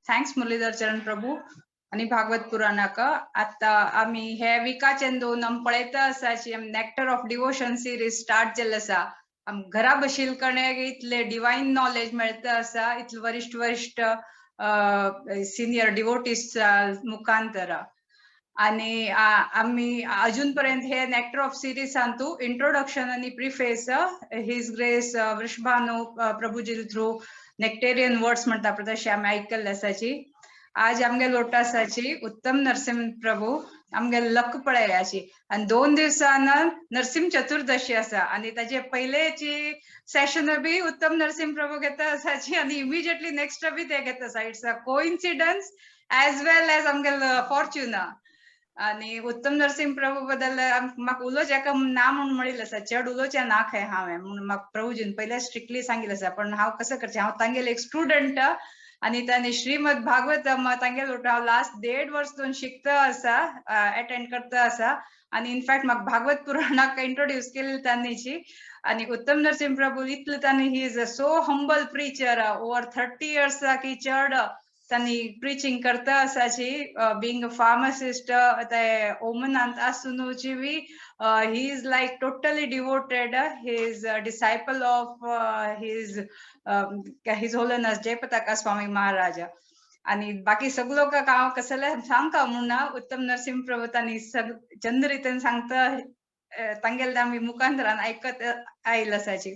Thanks Muralidhar चरण प्रभू आणि भागवत पुराणाक आता आम्ही हे विकाचे दोन पळयता असाची nectar of devotion series start केले आसा. घरा बशील कणे इतले डिवाइन नॉलेज मेळता असा, इतले वरिष्ठ वरिष्ठ सिनियर डिवोटीज मुखांतर आणि आम्ही अजूनपर्यंत हे नेक्टर ऑफ सिरीज सांगतो इंट्रोडक्शन आणि preface his grace Vrishabhanu Prabhuji through nectarean words म्हणता तशी आम्ही ऐकले असाची. आज आमगे लोटासाची उत्तम नरसिंह प्रभू आमगे लक पळयाची आणि 2 दिवसान नरसिंह चतुर्दशी असा आणि त्याचे पहिलेची सेशन बी उत्तम नरसिंह प्रभू घेता असाची आणि इमिजिएटली नेक्स्ट बी ते घेता असा. It's a coincidence as well as आमगे फॉर्च्युन. आणि उत्तम नरसिंह प्रभू बद्दल म्हाका उलोवचे एका ना म्हणून म्हणिल्लें आसा, चड उलोवचें ना खंय हांवें म्हणून म्हाका प्रभूजीन पयले स्ट्रिक्टली सांगिल्लें आसा, पण हांव कसं करचें, हांव तांगेले एक स्टुडंट आणि तांणी श्रीमद भागवतम तांगेलो हांव लास्ट 1.5 वर्स दोन शिकता असा, अटेंड करता असा आणि इनफॅक्ट म्हाका भागवत पुराणाक इंट्रोड्यूस केली तांणीची. आणि उत्तम नरसिंह प्रभू इतले तांणी ही is a so humble preacher over 30 years की चड तांणी प्रीचिंग करता असाची. बीइंग अ फार्मासिस्ट ते ओमनांत आसुनूची बी he is like totally devoted. He is a disciple of his holiness Jayapataka Swami Maharaj. आणि बाकी सगळो हांव कसले सांगता म्हणून उत्तम नरसिंह प्रभू तांणी चंद रितीन सांगता तांगेले आमी मुखांतरान आयकत आयिल्ले असाची.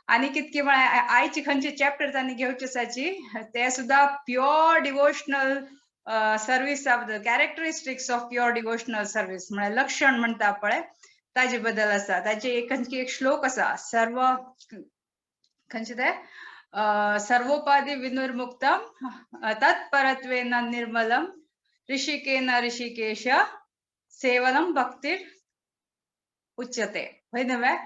आणि कितकी आयची खंयची चॅप्टर तांणी घेवची असाची ते सुद्धा pure devotional service of the characteristics of pure devotional service म्हणजे लक्षण म्हणता पळय ताजे बद्दल आसा. ताजे एक श्लोक आसा, खंयचे ते सर्वोपाधी विनिर्मुक्तम तत्परत्वेन निर्मलम ऋषिकेन ऋषिकेश सेवनम भक्ती उच्यते. होय न्हय?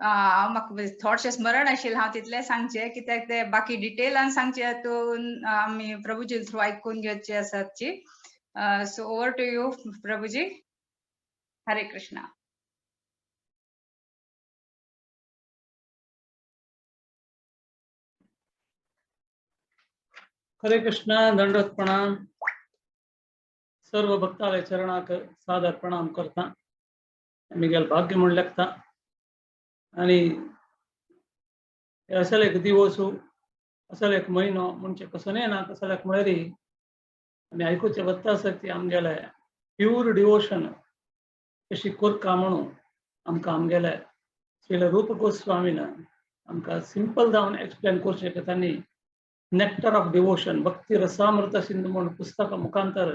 म्हाका थोडशें स्मरण आशिल्लें, हांव तितलें सांगचें कित्याक ते बाकी डिटेलान सांगचे हातून आमी प्रभूजी थ्रू आयकून घेवचे आसातची. So over to you Prabhuji. Hare Krishna. हरे कृष्णा. दंडवत प्रणाम. सर्व भक्तालय चरणाक सादर प्रणाम करता. आमी गेल भाग्य म्हण लेखता आणि असल एक दिवस असल एक म्हयनो म्हणजे कसं नाही ना कसल्याक म्हळ्यार आमी आयकुचें वता आसत ती आमगेले प्यूर डिवोशन कशी करता म्हणून आमगेले श्रील रूप गोस्वामीन आमकां सिंपल जावन एक्सप्लेन करचें की तांणी नेक्टर ऑफ डिवोशन भक्ती रसामृत सिंधू म्हणून पुस्तका मुखांतर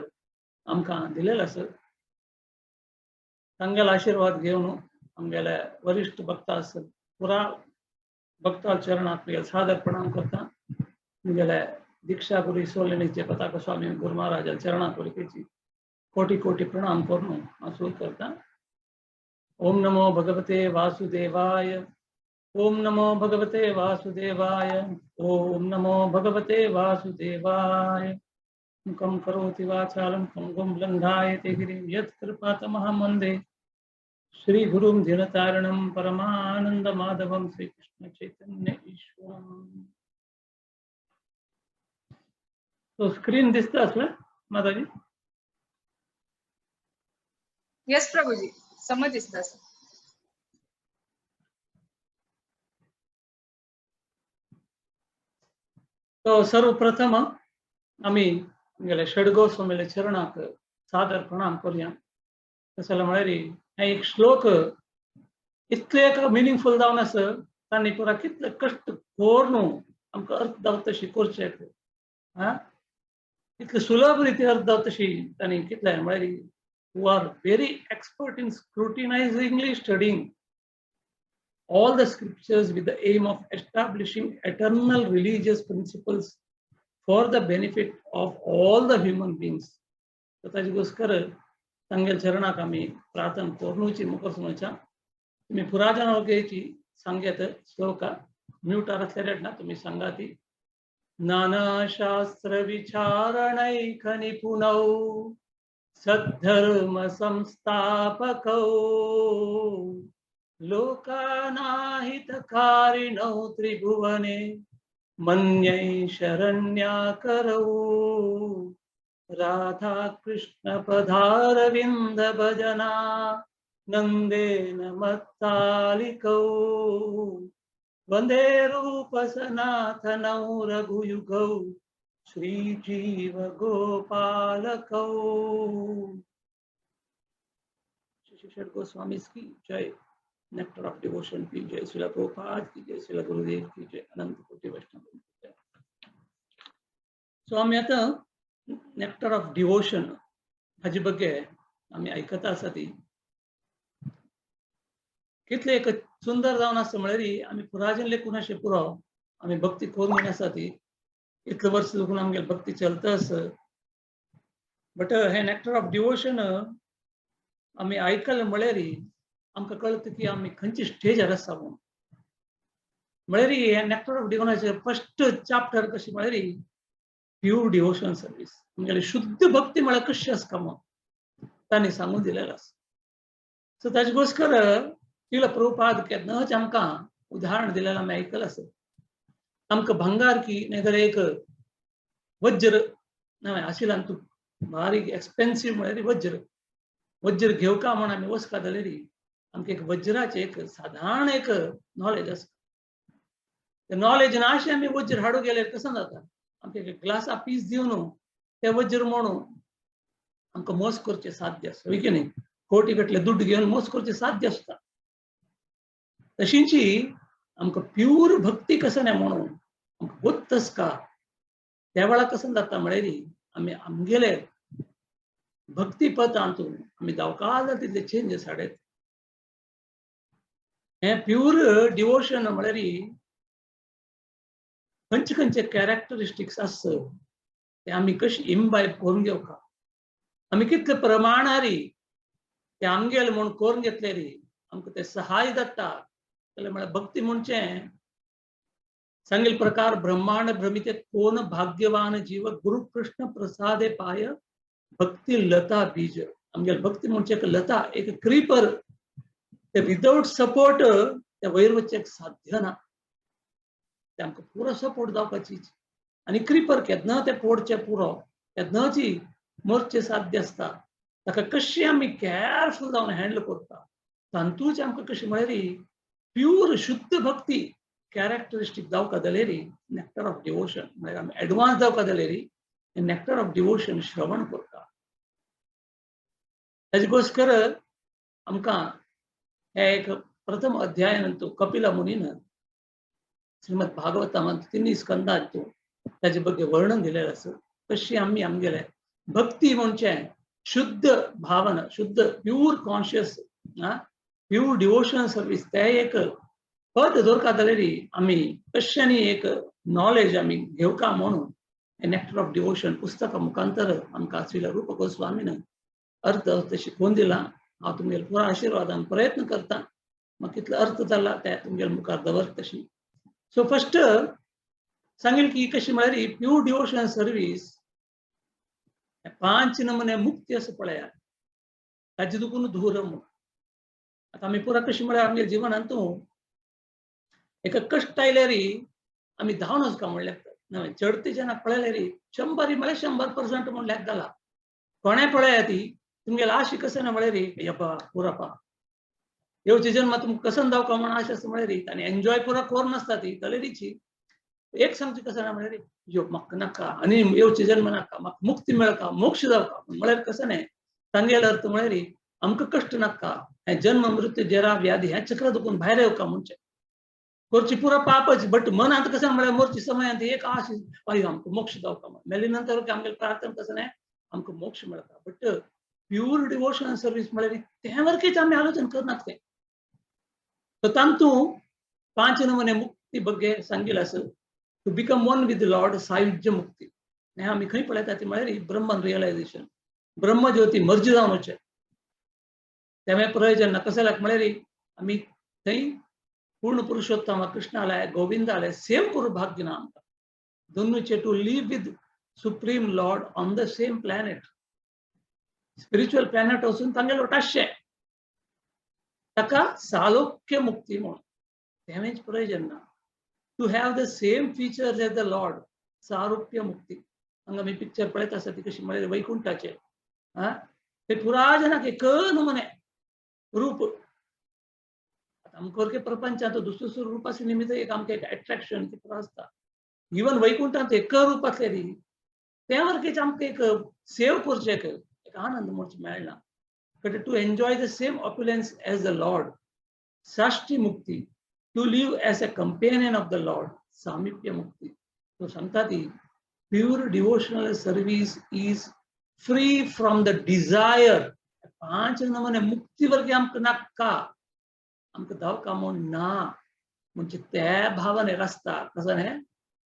आमकां दिलेलें आसा. तांगेलो आशीर्वाद घेवन आमगेले वरिष्ठ भक्त आसत पुरा भक्ता चरणाक सादर प्रणाम करता. मुगेले दीक्षा गुरु सोलिनीचे पताका स्वामी गुरु महाराज चरणाक वरकेची कोटी कोटी प्रणाम करून हांव सुरू करता. ओम नमो भगवते वासुदेवाय. ओम नमो भगवते वासुदेवाय. ओम नमो भगवते वासुदेवाय. मुखं करोति वाचालं पंगुं लंघायते गिरिं यत्कृपातमहं वन्दे श्री गुरुं दीनतारिणं परमानंद माधवं श्री कृष्ण चैतन्य ईश्वरम. तो स्क्रीन दिसता असला माताजी? यस प्रभूजी, समज दिसता. तो सर्वप्रथम आम्ही गेले षडगोस्वामीले चरणाक सादर प्रणाम करूया. कसं म्हळ्यार एक श्लोक इतले मिनिंगफुल जावन आसा, तांणी पुरा कितले कश्ट करून आमकां अर्थ जावं तशी करचे. इतले सुलभ रिती अर्थ जावं तशी तांणी कितले म्हळ्यार who are very expert in scrutinizingly studying all the scriptures with the aim of establishing eternal religious principles for the benefit of all the human beings. ताजेगोस्कर तांगेल चरणाक आमी प्रार्थना करूनची मुखार सुनोवच्या. तुम्ही पुराजन वगैरेची सांगेत श्लोक म्यूटार असल्यार ना तुम्ही सांगा ती. नाना शास्त्र विचारणैक निपुणौ सद्धर्म संस्थापकौ लोकानाहितकारिणौ त्रिभुवने मन्यै शरण्या करौ राधा कृष्ण पदारविंद भजना नंदेन मत्तालिकौ वंदे रूप सनातनौ रघुयुगौ श्रीजीव गोपालकौ। शिशर गोस्वामी की जय, नेक्टर ऑफ डिवोशन की जय, श्रील प्रभुपाद की जय, श्रील गुरुदेव की जय, अनंत कोटी वैष्णव की जय। सो आम्ही आता नेक्टर ऑफ डिवोशन हाजे बगे आम्ही ऐकत आसा ती कितले एक सुंदर जावन आसा म्हळ्यार आम्ही पुराजिल्ले कुणाशे पुरो आम्ही भक्ती करून आसा ती इतले वर्ष लागून आमगे भक्ती चलता आसा बट हे नेक्टर ऑफ डिवोशन आम्ही ऐकलं म्हळ्यार आमकां कळत की आम्ही खंयची स्टेजार आसा म्हणून म्हळ्यार हे नेक्टर ऑफ डिवोशनाचे फर्स्ट चॅप्टर कशी म्हळ्यार प्युअर डिवोशन सर्विस म्हणजे शुद्ध भक्ती म्हळ्यार कशी आसता म्हणून तांणी सांगून दिलेलो आसा। सो ताजे घोस्कर श्रील प्रभुपाद केन्नाच आमकां उदाहरण दिलेलें आमी आयकलां आसा। आमकां भंगार की नाजाल्यार एक वज्र आशिल्लो तूं बारीक एक्सपेन्सिव म्हळ्यार वज्र घेवका म्हण आमी वचका जाल्यार आमकां एक वज्राचे एक साधारण एक नॉलेज आसता। नॉलेज ना अशें आमी वज्र हाडूंक गेल्यार कसं जाता आमकां एक ग्लासा पीस दिवन ते वज्र म्हणून आमकां मोस करचें साध्य आसता की न्ही कोटी गटले दुड्ड घेवन मोस करचें साध्य आसता। तशींची आमकां प्युअर भक्ती कसं नाही म्हणून आमकां होत आसता त्या वेळा कसं जाता म्हळ्यार आमी आमगेले भक्ती पथांतून आमी जावकाल तितले चेंजीस हाडत। हे प्युअर डिवोशन म्हळ्यार खंयचे खंयचे कॅरेक्टरिस्टिक्स आसता ते आमी कशी इम्बायब करून घेवका आमी कितले प्रमाणारी ते आमगेले म्हूण करून घेतलेली आमकां ते सहाय जाता जाल्यार म्हळ्यार भक्ती म्हणचे सांगिल प्रकार ब्रह्मांड भ्रमिते कोण भाग्यवान जीव गुरु कृष्ण प्रसादे पाय भक्ती लता बीज आमगेले भक्ती म्हणचे एक लता एक क्रीपर ते विदाउट सपोर्ट ते वयर वचचें साध्य ना ते आमकां पुरो सपोर्ट जावपाची आनी क्रीपर केन्ना ते पोडचे पुरो केन्नाची मरचें साध्य आसता ताका कशी आमी केअरफूल जावन हँडल करता तांतूच आमकां कशी म्हळ्यार प्युअर शुद्ध भक्ती कॅरेक्टरिस्टीक जावका जाल्यार नेक्टर ऑफ डिवोशन म्हळ्यार आमी एडवान्स जावका जाल्यार नेक्टर ऑफ डिवोशन श्रवण करता। ताजे घोस्कर आमकां हे एक प्रथम अध्यायान कपिला मुनीन श्रीमद भागवतांत 3 स्कंदांत ताजे बगे वर्णन दिलेलें आसा कशी आमी आमगेले भक्ती म्हणचे शुद्ध भावना शुद्ध प्युअर कॉन्शियस प्युअर डिवोशन सर्विस ते एक पद दवरका जाल्यार आमी कश्यांनी एक नॉलेज आमी घेवका म्हणून नेक्टर ऑफ डिवोशन पुस्तका मुखांतर आमकां श्रील रूप गोस्वामीन अर्थ शिकवून दिला। हांव तुमगेले पुरो आशिर्वादान प्रयत्न करता म्हाका कितलो अर्थ जाला ते तुमगेले मुखार दवरता तशी। सो फर्स्ट सांगेल की कशी म्हळ्यार प्युअर डिवोशन सर्विस 5 नमुने मुक्ती असं पळयात ताजे दुखून धुरम आता आमी पुरा कशी म्हळ्यार आमगे जिवनांतू एक कष्ट आयल्यार आमी धांवन वचका म्हणल्यार चडते जेन्ना पळयल्यार 100 म्हळ्यार 100% म्हूण लेख जाला कोणें पळया ती तुमगेले आशी कसं ना म्हळ्यार येपा पुरापा येवचे जन्म तुमकां कसन जावका म्हण आशा आसा म्हळ्यार आनी एन्जॉय पुरा कोर नासता ती जाल्यारीची एक सांगचे कसं ना म्हळ्यार यो म्हाका नाका आनी येवचे जन्म नाका म्हाका मुक्ती मेळका मोक्ष जावका म्हळ्यार कसं न्हय तांगेलो अर्थ म्हळ्यार आमकां कश्ट नाका हे जन्म मृत्यू जरा व्याधी हे चक्र दुखून भायर येवका म्हणचे करची पुरा पापच बट मनांत कसं म्हळ्यार मरची समयांत एक आश अयो आमकां मोक्ष जावका म्हण मेली नंतर आमगे प्रार्थना कसं न्हय आमकां मोक्ष मेळटा बट प्युअर डिवोशन सर्विस म्हळ्यार ते वरकीच आमी आलोचन करनात ते सो तांतू 5 नमुने मुक्ती बगे सांगिल्लें आसा to become one with the Lord सायुज्य मुक्ती हे आमी खंय पळयता ती म्हळ्यार ब्रह्मन रियलायझेशन ब्रह्म ज्योती मर्जी जावन वचचें तें प्रयोजन ना कशें लायक म्हळ्यार आमी थंय पूर्ण पुरुषोत्तम कृष्ण आलाय गोविंद आलाय सेम करूं भाग्य ना आमकां दोनूचे to live with supreme Lord on the same planet spiritual planet वचून तांगेलो टाशें ताका सालोक्य मुक्ती म्हणून तेवेंच प्रयोजन ना to have the same features as the Lord सारुप्य मुक्ती हांगा आमी पिक्चर पळयत आसा ती कशी म्हळ्यार वैकुंठाचे ते पुराजनाक एक नमुने रूप आमकां प्रपंचात दुसरे रूप आसा निमित्त एक आमकां एक अट्रॅक्शन कितें आसता इवन वैकुंठांत एक रूप आसलेली त्या वरकेच आमकां एक सेव करचें एक आनंद म्हणचे मेळना but to enjoy the same opulence as the Lord Sashti Mukti to live as a companion of the Lord Samipya Mukti so सांगता ती pure devotional service is free from the desire पांच नमुने मुक्ती वर्गे आमकां नाका आमकां दाव कामोन ना म्हणजे त्या भावनेर आसता कसं न्ही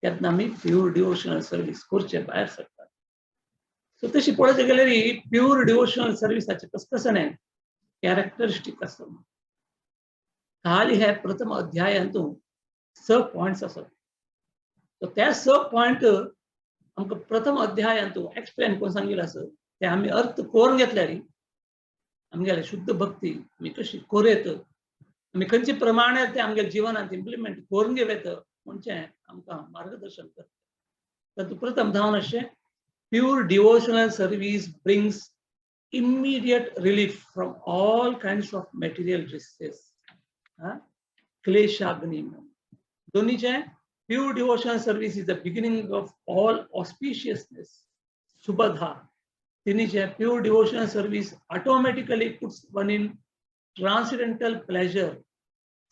तेन्ना आमी प्युअर डिवोशनल सर्वीस करचे भायर सरतात सो तशी पळोवचे गेल्यार प्युअर डिवोशनल सर्विसाचे कसं न्ही कॅरेक्टरिस्टीक आसता खाली हे प्रथम अध्यायांतून 6 पॉइंट्स आसात सो त्या 6 पॉइंट आमकां प्रथम अध्यायांतून एक्सप्लेन करून सांगिल्लें आसा ते आमी अर्थ करून घेतल्यार आमगेले शुद्ध भक्ती आमी कशी करेत आमी खंयचे प्रमाणे ते आमगे जिवनांत इम्प्लिमेंट करून घेवेत म्हणजे आमकां मार्गदर्शन करता तातूंत प्रथम जावन अशें pure devotional service brings immediate relief from all kinds of material distresses kleshagni दोन्हीचे pure devotional service is the beginning of all auspiciousness subhadha तिन्हीचे pure devotional service automatically puts one in transcendental pleasure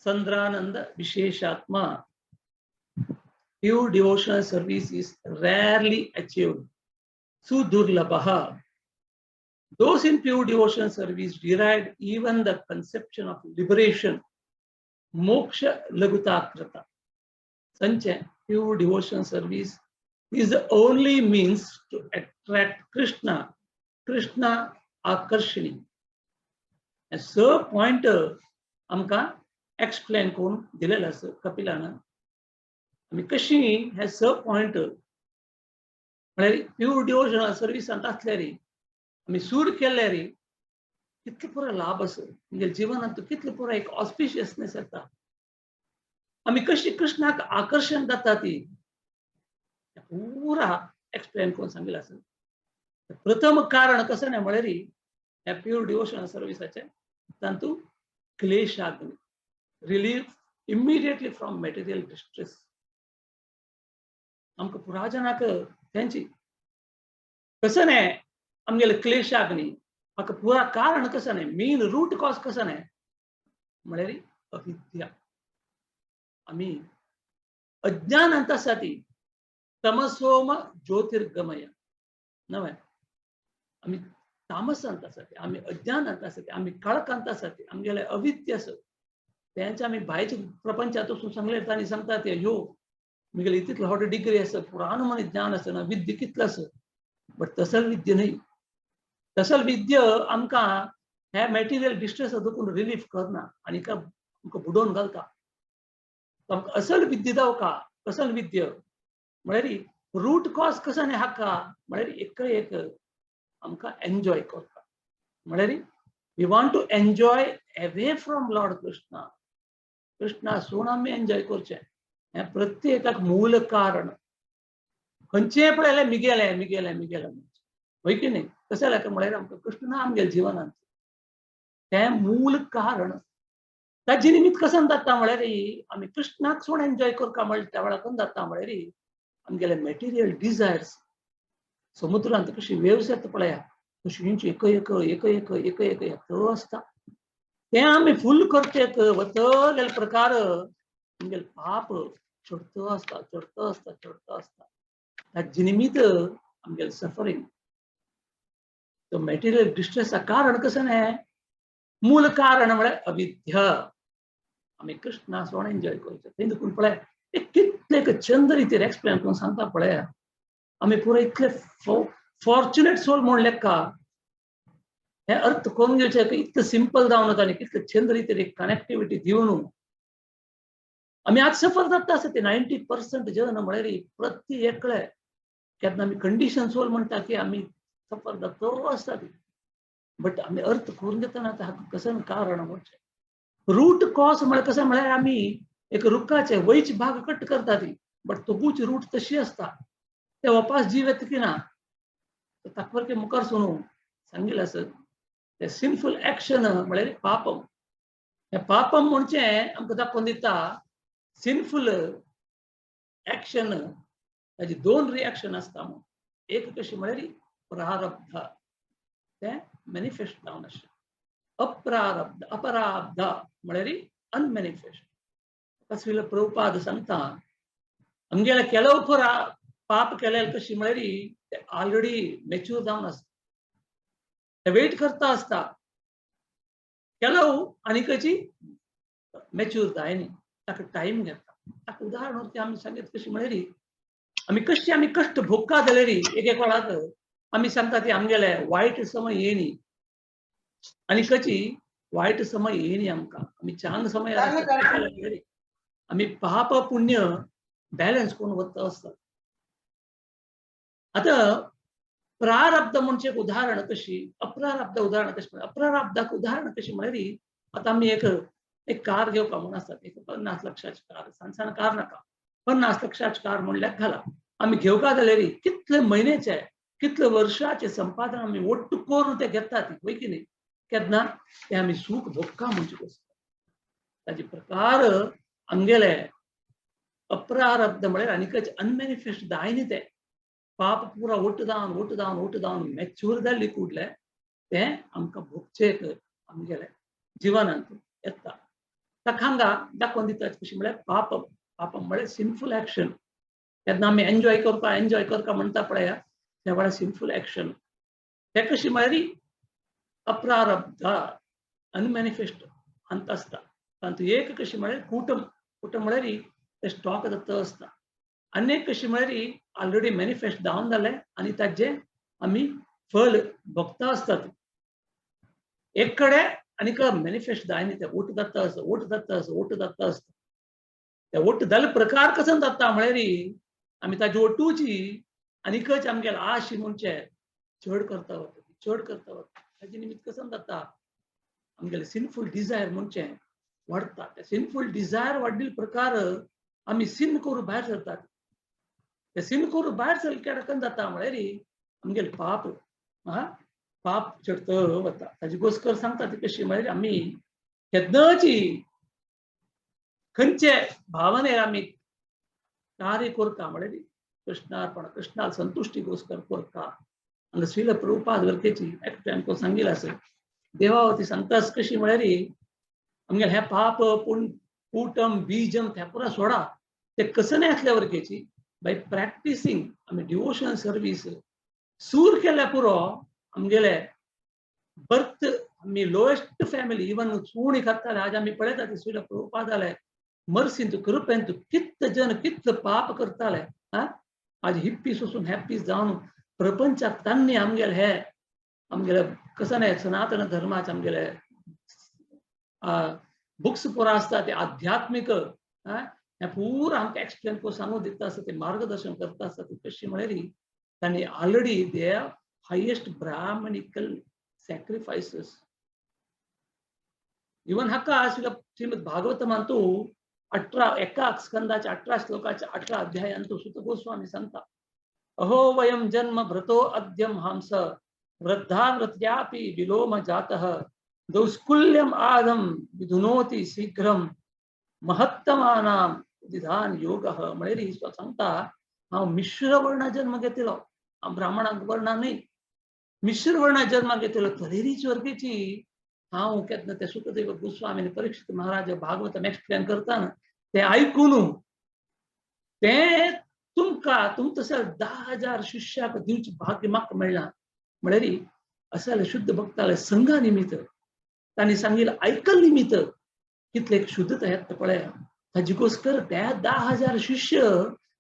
sandrananda visheshatma pure devotional service is rarely achieved sudurlabha those in pure devotional service derived even the conception of liberation moksha lagutakrata sanche pure devotional service is the only means to attract krishna akarshini and so pointer amka explain करून दिलेला आसा कपिलान आमी कशी हे सब point म्हळ्यार pure devotional सर्विसांत आसल्यार आमी सूड केल्यार कितले पुरो लाभ आसा म्हणजे जिवनांत कितले पुरो एक ऑस्पिशियसनेस येता आमी कशी कृष्णाक आकर्षण जाता ती पुरा एक्सप्लेन करून सांगिल्लें आसा प्रथम कारण कसं न्ही म्हळ्यार ह्या प्युअर डिवोशनल सर्विसाचे तातूंत क्लेशाग्नी relief immediately from material distress आमकां पुराजनाक तेंची कसं न्ही आमगेले क्लेशाग्नी म्हाका पुरा कारण कसं न्ही मेन रूट कॉज कसं न्ही म्हळ्यार अविद्या आमी अज्ञानांत आसा ती तमसोम ज्योतिर्गमय नव्हे आमी तामसांत आसा ती आमी अज्ञानांत आसा ती आमी काळखांत आसा ती आमगेले अविद्या आसा तेंचे आमी भायच्या प्रपंचांत वचून सांगले तांणी सांगता ते ह्यो म्हगेले इतले व्हड डिग्री आसा पुराण मनी ज्ञान आसना विद्य कितलो आसा बट तसल विद्य न्ही तसल विद्य आमकां हे मॅटेरियल डिस्ट्रेस देखून रिलीफ करना आनी आमकां बुडोवन घालता आमकां असल विद्य जावका असल विद्य म्हळ्यार रूट कॉज कसो न्ही हाका म्हळ्यार एक आमकां एन्जॉय करता म्हळ्यार we want to enjoy away from lord Krishna सोडून आमी एन्जॉय करचें हे प्रत्येकाक मूल कारण खंयचेय पळयलें मिगेलें होय की न्ही कशें जालें म्हळ्यार आमकां कृष्ण ना आमगेल्या जिवनांत तें मूल कारण ताजे निमित्त कसन जाता म्हळ्यार आमी कृष्णाक सोडून एन्जॉय करता म्हळ्यार त्या वेळार जाता म्हळ्यार आमगेले मॅटेरियल डिझायर्स समुद्रांत कशी वेव्स येता पळया तशी एक येतो आसता तें आमी फूल करचेक वतले प्रकार आमगेले पाप चडतो आसता ताजे निमित्त आमगेले सफरींग तो मॅटेरियल डिस्ट्रेसा कारण कसं न्ही मूल कारण म्हळ्यार अविद्या आमी कृष्णा सोडून एन्जॉय करचें तें देखून पळय कितले छंद रितीन एक्सप्लेन करून सांगता पळया आमी पुरो इतले फॉर्च्युनेट सोल म्हूण लेखा हे अर्थ करून घेवचे इतलें सिंपल जावन वता आनी कितले छंद रितीन एक कनेक्टिविटी दिवन आमी आज सफर जाता आसा ते 90% जन म्हळ्यार प्रति एकले केन्ना आमी कंडिशन सोल म्हणटा की आमी सफर जातो आसता ती बट आमी अर्थ करून घेतना हाका कसं कारण म्हणचें रूट कॉज म्हळ्यार कसं म्हळ्यार आमी एक रुखाचे वयची भाग कट करता ती बट तोगूच रूट तशी असता ते वापस जीव येता की ना ताकवर के मुखार सुनू सांगितलं असं ते सिनफुल एक्शन म्हळ्यार पापम हे पापम म्हणजे आमकां दाखोवन दिता सिनफुल एक्शन ताजी दोन रिएक्शन असता एक कशी म्हळ्यार प्रारब्ध ते मॅनिफेस्ट जावन आसता अप्रारब्ध अपराब्ध म्हळ्यार अनमॅनिफेस्ट कसले प्रभुपाद सांगता आमगेले केलो पाप केले कशी म्हळ्यार ते ऑलरेडी मॅच्युअर जावन आसता ते वेट करता आसता केलो आनी कशी मॅच्युअर जायनी ताका टाइम घेता ताका उदाहरण आमी सांगत कशी म्हळ्यार आमी कश्ट भोगता जाल्यार एक वेळाक आमी सांगता ती आमगेले वायट समय येयनी आनी कशी वायट समय येयनी आमकां आमी चांग समय आमी पाप पुण्य बॅलन्स करून वता आसता आता प्रारब्ध म्हणजे उदाहरण कशी अप्रारब्ध उदाहरण कशी अप्रारब्धाक उदाहरण कशी म्हळ्यार आता आमी एक कार घेवपा म्हणून आसता एक 50 लाखाची कार सांगसान कार नाका 50 लाखाची कार म्हणल्यार घाला आमी घेवपा जाल्यार कितले म्हयन्याचे कितले वर्षाचे संपादन आमी ओट्ट करून ते घेतात वय की न्ही केन्ना ते आमी सूख भोगता म्हणजे गोष्ट ताजे प्रकार आमगेले अप्रारब्ध म्हळ्यार आनीकच अनमॅनिफेस्ट जायनी ते पाप पुरा ओट्ट जावन मॅच्युअर जाल्ली कुडले ते आमकां भोगचेक आमगेले जिवनांत येता ताका हांगा दाखोवन दितात कशी म्हळ्यार पापम म्हळ्यार सिनफूल एक्शन केन्ना आमी एन्जॉय करता म्हणटा पळया त्या वेळार सिनफूल एक्शन ते कशी म्हळ्यार अप्रारब्ध अनमॅनिफेस्ट अंत आसता तातूंत एक कशी म्हळ्यार कुटुंब म्हळ्यार ते स्टॉक जाता आसता अनेक कशी म्हळ्यार ऑलरेडी मॅनिफेस्ट जावन जाले आनी ताजे आमी फळ भोगता आसतात एक कडेन आनीक मॅनिफेस्ट जायनी ते ओट जाता आसता ते ओट जाले प्रकार कसो जाता म्हळ्यार आमी ताजी ओटूची आनीकच आमगेले आश म्हणजे चड करता वता ताजे निमित्त कसो जाता आमगेले सिनफूल डिझायर म्हणजे वाडता ते सिनफूल डिझायर वाडले प्रकार आमी सिन करून भायर सरतात ते सिन करून भायर सरले जाता म्हळ्यार आमगेले पाप चडत वता ताजी गोश्ट सांगता ती कशी म्हळ्यार आमी केन्नाची खंयचे भावनेर आमी कार्य करता म्हळ्यार कृष्णाल संतुष्टी गोश्ट करता हांगा श्रील प्रभुपाद वर्तेची एकटे आमकां सांगिल्लें आसा देवावती सांगतास कशी म्हळ्यार आमगेले हे पाप पुटम बीजम ते पुरा सोडा ते कसं नाही असल्या वरकेची बाय प्रॅक्टिसिंग आमी डिवोशनल सर्वीस सूर केल्या पुरो आमगेले बर्थ आमी लोएस्ट फॅमिली इवन चूण खाताले आज आमी पळयता ती श्रील प्रभुपाद जाले मर्सीन तू कृपेन तू कितले जन कितले पाप करताले आज हिप्पी सोसून हॅप्पी जावन प्रपंचाक तांणी आमगेले कसं नाही सनातन धर्माचे आमगेले बुक्स पुरा आसता ते आध्यात्मिक हे पुरा आमकां एक्सप्लेन करून सांगून दिता आसता ते मार्गदर्शन करता आसता ती कशी म्हळ्यार तांणी ऑलरेडी दे हायेस्ट ब्राह्मणिकल सॅक्रिफायसेस इवन हाका श्रीमद भागवतमान तूं 18 स्कंदाच्या 18 श्लोकाच्या 18 अध्यायान तूं सुत गोस्वामी सांगता अहो वयम जन्म भ्रतो अद्यम हंस वृद्धावृत्यापि विलोम जातः दौस्कुल्यम आदम विधुनोति शीघ्रम महत्तमानाम विधान योगः म्हळ्यार सांगता हांव मिश्र वर्ण जन्म घेतलो हांव ब्राह्मणाक वर्ण न्ही मिश्र वर्ण जन्म घेतलो तरेरीच वर्गेची हांव केन्ना ते सुखदेव गोस्वामी परीक्षित महाराज भागवतम एक्सप्लेन करता ते आयकून ते तुमकां 10,000 शिष्याक दिवचे भाग्य म्हाका मेळना म्हळ्यार असले शुद्ध भक्ताले संघा निमित्त तांणी सांगिल्लें आयकल निमित्त कितले शुद्धता येता पळया ताजी गोश्कर ते 10,000 शिष्य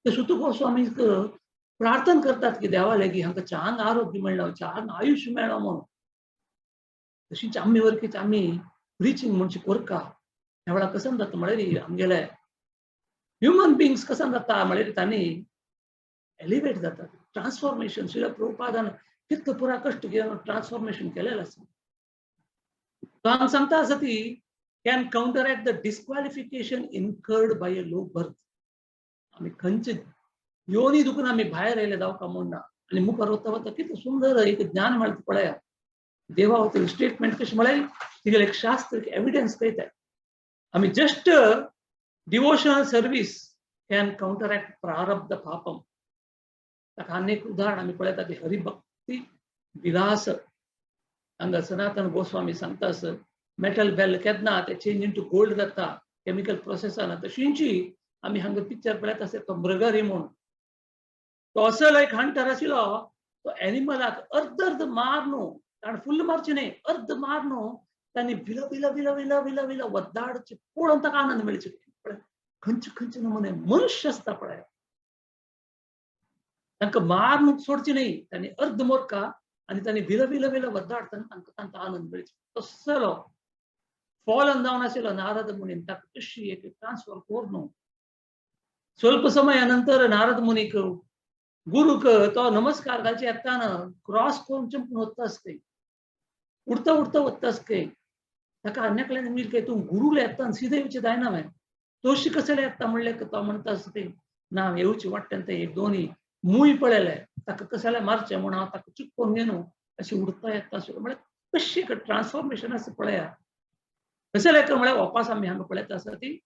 ते सुत गोस्वामीक प्रार्थना करतात की देवा लेगी हांकां चांग आरोग्य मेळ्ळो चांग आयुष्य मेळ्ळो म्हणून तशीच आमी वरकीच आमी प्रिचींग म्हणजे करता ह्या वेळार कसं जाता म्हळ्यार आमगेले ह्युमन बिंग्स कसं जाता म्हळ्यार तांणी एलिवेट जातात ट्रान्सफॉर्मेशन श्रील प्रभुपादान कितलो पुरा कश्ट घेवन ट्रान्सफॉर्मेशन केलेलें आसा तो हांगा सांगता आसा ती can counteract the disqualification incurred by a low birth. आम्ही खंच योनी दुखून आम्ही बाहेर आयले जावं कामोना आणि मुखार वता वता किती सुंदर एक ज्ञान मेळटा पळया देवा होते स्टेटमेंट कशी म्हळ्यार तिगेले एक शास्त्र एविडेंस कळटा आम्ही जस्ट डिवोशनल सर्विस कॅन काउंटरॅक्ट प्रारब्ध पापम ताका अनेक उदाहरण आम्ही पळयता की हरिभक्ती विलास हांगा सनातन गोस्वामी सांगता मेटल बेल केन्ना ते चेंज इंटू गोल्ड जाता केमिकल प्रोसेसान तशींची आम्ही हांगा पिक्चर पळयता तो मृगरी म्हणून तो असो एक हंटर आशिल्लो तो एनिमलाक अर्ध अर्ध मारनो ताणें फुल्ल मारचें न्ही अर्ध मारनो तांणी विल विल विल विल विल विल वद्दाडचे पळोवन ताका आनंद मेळचे खंयचे खंयचे नमुने मनुष्य आसता पळय तांकां मारून सोडचें न्ही तांणी अर्ध मोरका आनी तांणी विल विल विल वद्दाडतना तांकां आनंद मेळचे तसलो फॉलन जावन आशिल्लो नारद मुनीन ताका कशी एक ट्रान्सफर कोरनो स्वल्प समयानंतर नारद मुनीक गुरुक तो नमस्कार घालचे येताना क्रॉस करून चंपून वतासके उडता उडता वतासके ताका अन्याकडल्यान मिळके तूं गुरुला येताना सीधे येवचें जायना हांवें तोशी कसले येता म्हणले तो म्हणटा आसता ना येवचें वाटतं ते एक दोनी मूय पळयले ताका कसले मारचें म्हणून हांव ताका चुकून गेलो अशें उडता येता आशिल्लो म्हळ्यार कशी ट्रान्सफॉर्मेशन आसा पळया कसले म्हळ्यार वापस आमी हांगा पळयता आसा ती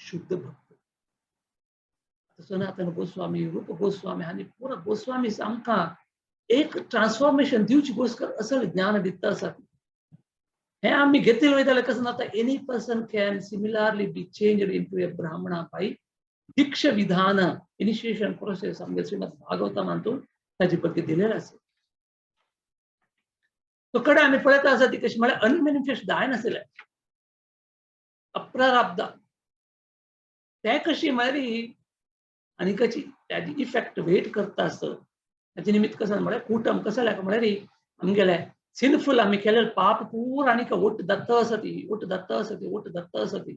शुद्ध भक्त सनातन गोस्वामी रूप गोस्वामी हांणी पुरो गोस्वामी आमकां एक ट्रान्सफॉर्मेशन दिवची घोषकर असल ज्ञान दिता आसा हे आमी घेतले वयताले कसं जाता any person can similarly be changed into a ब्राह्मणा बाय दीक्ष विधान इनिशिएशन प्रोसेस आमगे श्रीमद भागवतम हातून ताजे बद्दल दिलेले आसा तो कडे आमी पळयता आसा ती कशी म्हळ्यार अनमॅनिफेस्ट जायनासले अप्रारब्ध ते कशी म्हळ्यार आणि कशी त्याची इफेक्ट वेट करता असतं त्याचे निमित्त कसं म्हळ्यार कुटम कसं लायक म्हळ्यार आमगेले सिनफुल आम्ही केलेले पाप पूर आणि ओट दत्त असती ओट दत्त असती ओट दत्त असती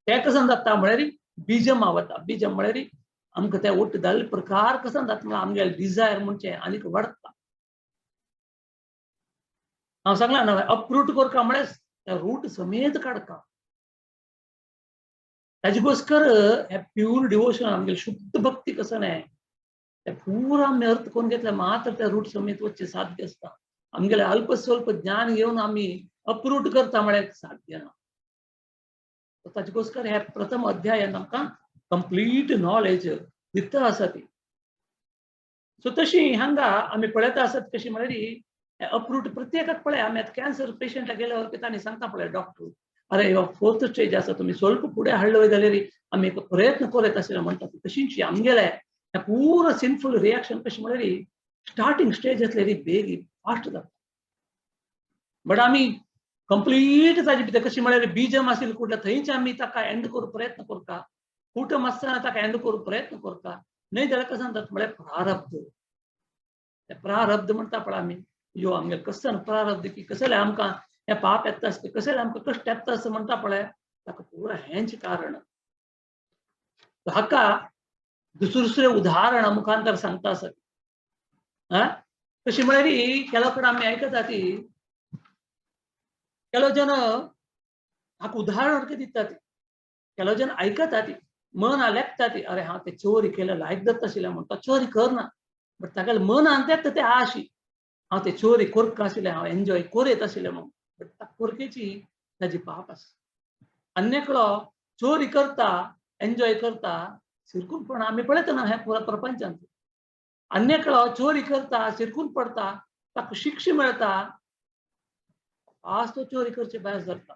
ते कसं जाता म्हळ्यार बीजम आवता बीजम म्हळ्यार आमकां ते ओट घाल प्रकार कसं जाता म्हळ्यार आमगेले डिझायर म्हणजे आनीक वाडता हांव सांगला न्हय अप्रूट करता म्हळ्यार रूट समेत काडता ताजे घोषकर हे प्यूर डिवोशन आमगे शुद्ध भक्ती कसं नाही ते पूरा आम्ही अर्थ करून घेतले मात्र त्या रूट समेत वच्चे साध्य असता आमगेले अल्प स्वल्प ज्ञान घेऊन आम्ही अप्रूट करता म्हळ्यार साध्य ना ताजे घोषकर हे प्रथम अध्यायान आमकां कंप्लीट नॉलेज दिता आसा ती सो तशी हांगा आमी पळयता आसत कशी म्हळ्यार अप्रूट प्रत्येकाक पळय आमी आतां कॅन्सर पेशंटाक गेले वरती तांणी सांगता पळय डॉक्टर अरे हो फोर्थ स्टेज आसा तुम्ही स्वल्प फुडें हाडलो वय जाल्यार आमी एक प्रयत्न करत आशिल्ले म्हणटा तशींची आमगेले पूर सिनफुल रिएक्शन कशी म्हळ्यार स्टार्टिंग स्टेज आसल्यार बेग फास्ट जाता बट आमी कंप्लीट ताजे भितर कशी म्हळ्यार बीजम आशिल्ले कुठले थंयच आमी ताका एंड करूं प्रयत्न करता कुटम आसतना ताका एंड करूं प्रयत्न करता न्हय जाल्यार कशें जाता म्हळ्यार प्रारब्ध म्हणटा पळय आमी यो आमगे कसं प्रारब्ध की कसले आमकां हे पाप येता आसता कसले आमकां कश्ट येता आसता म्हणटा पळय ताका पुरा हेंच कारण हाका दुसरे उदाहरण मुखांतर सांगता आसत कशी म्हळ्यार केलो कडेन आमी आयकता ती केलो जन हाका उदाहरण कितें दिता ती केलो जन आयकता ती मन लेखता ती अरे हांव ते चोरी केले लायक जाता आशिल्लें म्हण तो चोरी करना बट तागेले मनांत येता ते आशी हांव ते चोरी करता आशिल्लें हांव एन्जॉय करीत आशिल्लें म्हण बट करकेची ताजी पाप आसा अन्यकडो चोरी करता एन्जॉय करता सिरकून पण आमी पळयता ना हे पुरा प्रपंचांत अन्यकडो चोरी करता सिरकून पडता ताका शिक्षा मेळटा आज तो चोरी करचे भायर सरता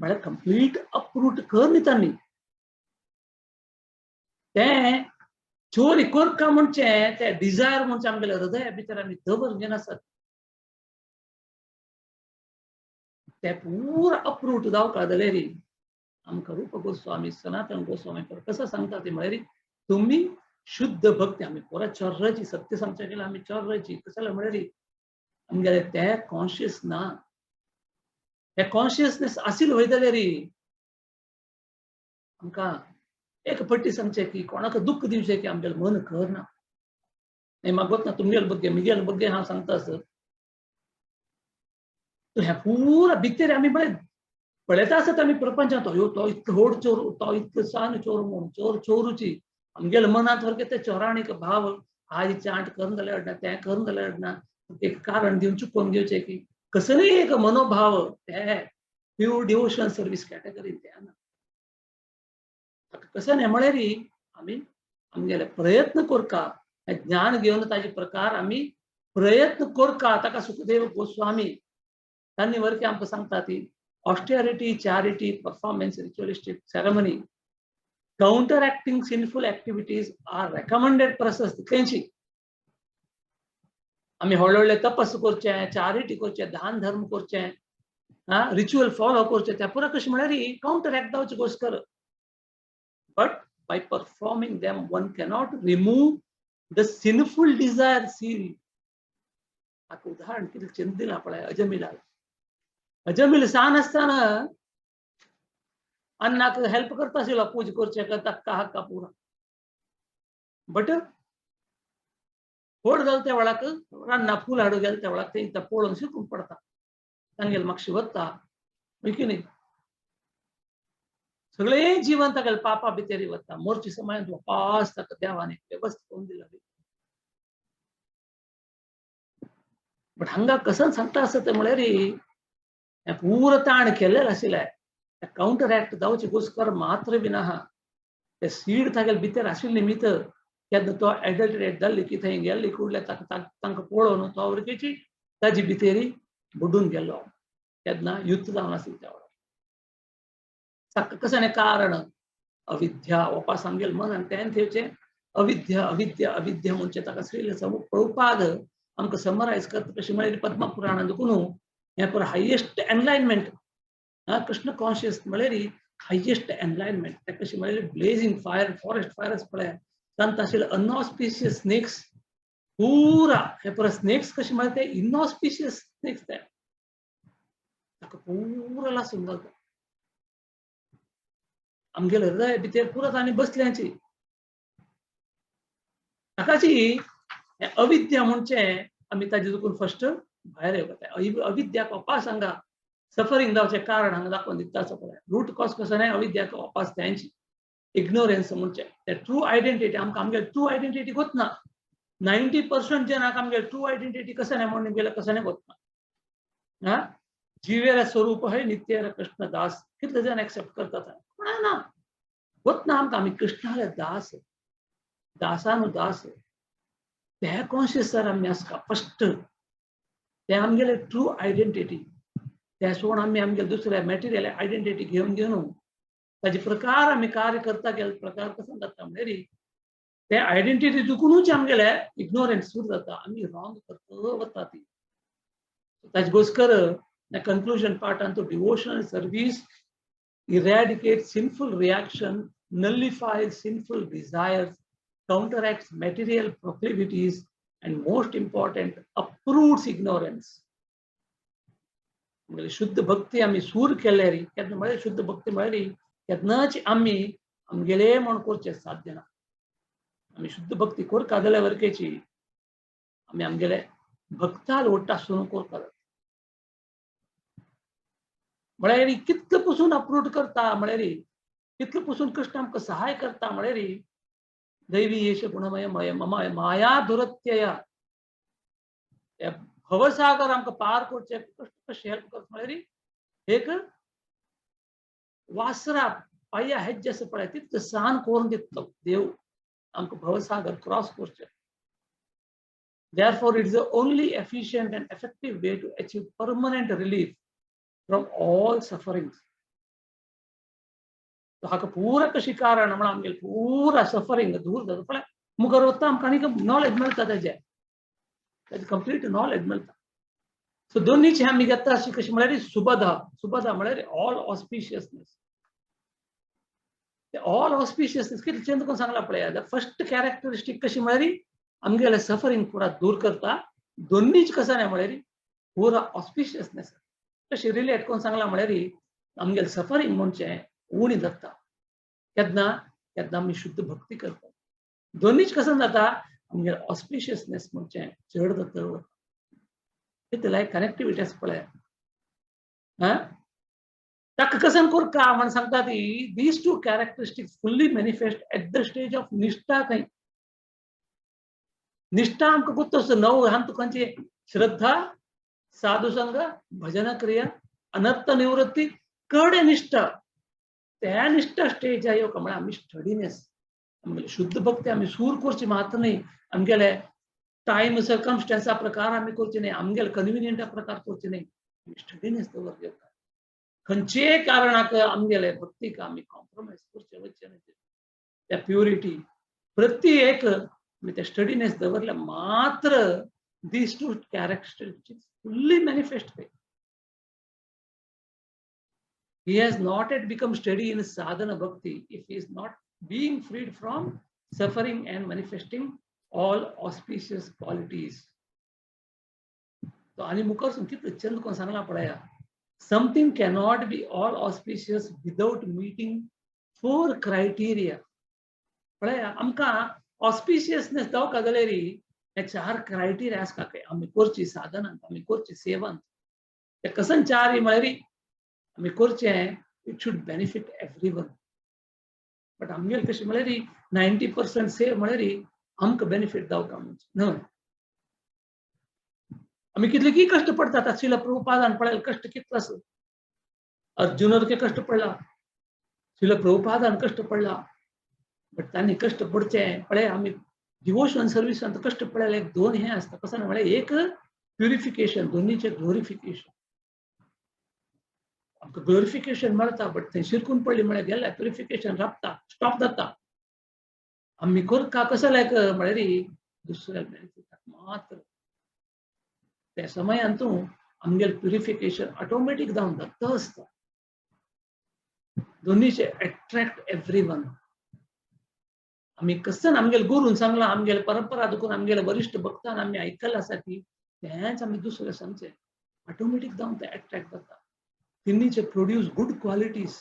म्हळ्यार कंप्लीट अप्रूट कर न्ही तांणी ते चोरी करता म्हणचे ते डिझायर म्हणचे आमगेल्या हृदया भितर आमी दबर घेवन आसात ते पूर अप्रूट जावपाक जाल्यार आमकां रूप गोस्वामी सनातन गोस्वामी कसं सांगता ते म्हळ्यार तुम्ही शुद्ध भक्ती आमी पुरा चर्राची सत्य सांगचे गेल्यार आमी चर्राची कसले म्हळ्यार आमगेले ते कॉन्शियस ना हे कॉन्शियसनेस आशिल्लो वय जाल्यार आमकां एक पट्टी सांगचे की कोणाक दुःख दिवचें की आमगेलें मन करना म्हाका गोतना तुमगेले बद्दल म्हगेले बद्दल हांव सांगता आसत ह्या पुरा भितर आमी पळयता आसत आमी प्रपंचांत तो इतलो व्हड चोर तो इतलो सान चोर म्हणून चोर चोरूची आमगेले मनांत वर ते चोराणीक भाव आज चांट करून जाल्यार अडना तें करून जाल्यार अडना एक कारण दिवन चुकोवन घेवचें की कसलोय एक मनोभाव ते प्युअर डिवोशनल सर्वीस कॅटेगरीन ते कशें न्ही म्हळ्यार आमी आमगेले प्रयत्न करता ज्ञान घेवन ताजे प्रकार आमी प्रयत्न करता ताका सुखदेव गोस्वामी तांणी वरती आमकां सांगता ती austerity, charity, performance, ritualistic ceremony, counteracting sinful activities are recommended process. तेंची आमी व्हडले तपस करचे चॅरिटी करचे दान धर्म करचे रिच्युअल फॉलो करचे त्या पुरा कशें म्हळ्यार काउंटरॅक्ट जावचे घोषकर but by performing them one cannot remove the sinful desire सील हाका उदाहरण कितें चिंत दिलां पळय अजमिल सान आसतना अन्नाक हेल्प करता आशिल्लो पूजा करचे तक्का हक्का पुरा बट व्हड जालें त्या वेळाक रान्ना फूल हाडूं गेले त्या वेळाक तें पळोवन शिकून पडता तांगेले म्हापशी वता की न्ही सगळे जीवन तागेले पापा भितर वता मोरचे समय वापास ताका देवान एक वेवस्था करून दिला बट हांगा कसं सांगता आसता ते म्हळ्यार पूर ताण केल्लेलो आशिल्ले काउंटरॅक्ट जावचे घोषकर मात्र बीन आहा ते सीड तागेले भितर आशिल्ली मित केन्ना तो एडल्टरेट जाल्ली की थंय गेल्ली कुडले तांकां पळोवन तो वरकेची ताजी भितरी बुडून गेलो केन्ना युद्ध जावन आसलें त्या वेळार कसं कारण अविद्या वपास आमगेले मनान तें थंयचें अविद्या अविद्या अविद्या म्हणचे ताका श्रील प्रभुपाद आमकां समरायज करता कशें म्हळ्यार पद्म पुराणांत देखून हें पर हायेस्ट एनलायनमेंट कृष्ण कॉन्शियस म्हळ्यार हायेस्ट एनलायनमेंट ते कशें म्हळ्यार ब्लेजिंग फायर फॉरेस्ट फायर पळय तांत आशिल्ले अनऑस्पिशियस स्नेक्स पुरा हे पर स्नेक्स कशें म्हळ्यार ते इनऑस्पिशियस स्नेक्स ते ताका पुरा लासून घालता आमगेले हृदय भितर पुरा तांणी बसल्यांची ताकाची अविद्या म्हणचे आमी ताजे देखून फर्स्ट भायर येवता अविद्याक वपास हांगा सफरिंग जावचें कारण हांगा दाखोवन दिता पळय रूट कॉज कसो न्हय अविद्याक वपास त्यांची इग्नोरन्स म्हणचे ते ट्रू आयडेंटिटी आमकां आमगे ट्रू आयडेंटिटी गोतना 90% जनाक आमगे ट्रू आयडेंटिटी कसं न्हय म्हणून गेले कसं न्हय गोतना जीवेर स्वरूप है नित्य कृष्ण दास कितले जण एक्सेप्ट करतात ना गोतना आमकां आमी कृष्णाले दास दासानु दास ते कॉन्शियस आमी आसता फर्स्ट ते आमगेले ट्रू आयडेंटिटी त्या सोडून आमी आमगे दुसऱ्या मॅटेरियल आयडेंटिटी घेवन ताजे प्रकार आमी कार्य करता गेले प्रकार कसो जाता म्हणजे ते आयडेंटिटी चुकूनच आमगेले इग्नोरन्स सुरू जाता आमी रॉंग करता वता ती ताजे घोषकर कंक्लुजन पार्टान तो devotional service eradicates sinful reaction, nullifies sinful desires, counteracts material proclivities, and most important, uproots ignorance. म्हणजे शुद्ध भक्ती आम्ही सूर केल्यारी केन्ना म्हळ्यार शुद्ध भक्ती म्हळ्यार केन्नाच आमी आमगेले म्हण करचे साध्य ना आमी शुद्ध भक्ती करता जाल्यार वरकेची आमी आमगेले भक्ताल ओडटा सुरू करता म्हळ्यार कितले पसून अप्रूट करता म्हळ्यार कितले पसून कृष्ण आमकां सहाय करता म्हळ्यार दैवी येश गुणमय माया दुरत्यया भवसागर आमकां पार करचे कृष्ण कशें हेल्प करता म्हळ्यार एक वासरा पाया हेज्जे आसा पळय तितलें सहन करून दितलो देव आमकां भवसागर क्रॉस करचे Therefore, it is the only efficient and effective way to achieve permanent relief from all sufferings. तो हाका पूरा कशी कारण म्हणून आमगे पूरा सफरिंग दूर जाता पण मुखार वता आमकां आनीक नॉलेज मेळटा तेजे कंप्लीट नॉलेज मेळटा सो दोनीच आमी घेता अशी कशी म्हळ्यार सुबधा म्हळ्यार ऑल ऑस्पिशियसनेस ऑल ऑस्पिशियसनेस कितें चेंज करून सांगला पळय फर्स्ट कॅरेक्टरिस्टीक कशी म्हळ्यार आमगेले सफरिंग पुरा दूर करता दोनीच कसं नाही म्हळ्यार पुरा ऑस्पिशियसनेस कशी रिलेट करून सांगला म्हळ्यार आमगेले सफरिंग म्हणचे उणी जाता केन्ना आमी शुद्ध भक्ती करता दोनीच कसं जाता आमगेले ऑस्पिशियसनेस म्हणचे चड जाता इतले लायक कनेक्टिविटी आसा पळय ताका कसन कोर का म्हण सांगता ती these two characteristics fully manifest at the stage of निष्ठा थंय निष्ठा आमकां गुत्तोस 9 हंत खंयचे श्रद्धा साधु संग भजन क्रिया अनर्थ निवृत्ती कड़े निष्ठा त्या निष्ठा स्टेज आयो कमळा आमी स्टडीनेस आमगे शुद्ध भक्ती आमी सूर करची मात्र नाही आमगेले टाइम सर्कमस्टेंस प्रकार आमी करची नाही आमगेले कन्विनियंट प्रकार करची नाही स्टडीनेस दवर खंयचे कारणाक आमगेले भक्तीक आमी कॉम्प्रोमाइज करचे वचचे नाही त्या प्युरिटी प्रत्येक त्या स्टडीनेस दवरल्या मात्र these two characteristics fully manifest. He has not yet become steady in sadhana bhakti if he is not being freed from suffering and manifesting all auspicious qualities. तो आणि मुखार कितले चंद कोण सांगला पळया something cannot be all auspicious without meeting 4 criteria. पळया आमकां auspiciousness जावंक जाल्यार हे 4 क्रायटेरिया आसता काय आमी करची साधनांत आमी करची सेवांत ते कसन 4 म्हळ्यार आमी करचे it should benefit everyone but आमगेल कशें म्हळ्यार 90% सेव म्हळ्यार आमकां बेनिफिट जावंक न्हय आमी कितले की कष्ट पडतात श्रील प्रभुपादान पळयलें कष्ट कितलो आसा अर्जुनर के कष्ट पडला श्रील प्रभुपादान कष्ट पडला बट तांणी कष्ट पडचे पळय आमी डिवोशनल सर्विसांत कष्ट पडले 2 हे असता कसं म्हळ्यार एक प्युरिफिकेशन दोन्हीचे ग्लोरिफिकेशन आमकां ग्लोरिफिकेशन मेळटा बट थंय शिरकून पडली म्हळ्यार गेल्या प्युरिफिकेशन राबता स्टॉप जाता आमी करता कसं लायक म्हळ्यार दुसऱ्या मात्र त्या समयांत आमगेल प्युरिफिकेशन ऑटोमॅटिक जावन जाता आसता दोन्हीचे अट्रॅक्ट एवरीवन आमी कसन आमगेले गुरून सांगला आमगेले परंपरा दुखून आमगेले वरिष्ठ भक्तान आमी आयकल्लें आसा की तेच आमी दुसरे सांगचे ऑटोमॅटिक जावन ते अट्रॅक्ट जाता तिनीचे produce good qualities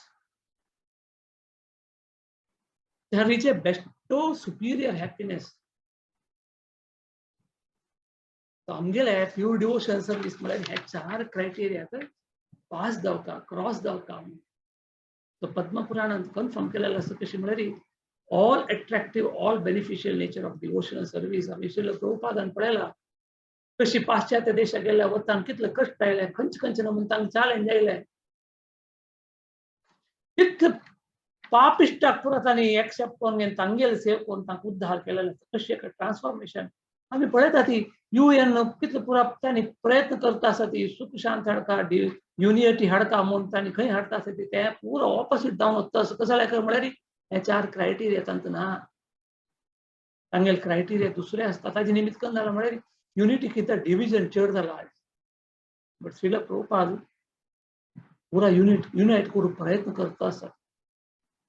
they reach a bestow superior happiness. So आमगेले प्युअर डिवोशन सर्विस म्हळ्यार हे 4 क्रायटेरिया पास जावका क्रॉस जावका तो पद्म पुराणांत कन्फर्म केलेलो आसा कशी म्हळ्यार all attractive all beneficial nature of devotional service आमी श्रील प्रभुपादान पळयला कशी पाश्चात्य देशाक गेल्या वतान कितले कष्ट आयले खंयचे नमून तांकां चॅलेंज आयले कितले पापिष्टाक पुरो तांणी एक्सेप्ट करून घेवन तांगेले सेव करून तांकां उद्धार केलेलो कशें एक ट्रान्सफॉर्मेशन आमी पळयता ती UN कितले पुरो तांणी प्रयत्न करता आसा ती सुख शांत हाडटा युनिटी हाडटा म्हूण तांणी खंय हाडटा आसा ती ते पुरो ऑपोजीट जावन वता कसं जाल्यार म्हळ्यार हे 4 क्रायटेरिया तांकां ना तांगेले क्रायटेरिया दुसरे आसता ताजे निमित्त करून जालां म्हळ्यार युनिटी कितें डिविजन चड जाला बट श्रील प्रभुपाद पुरा युनायट करूंक प्रयत्न करता आसा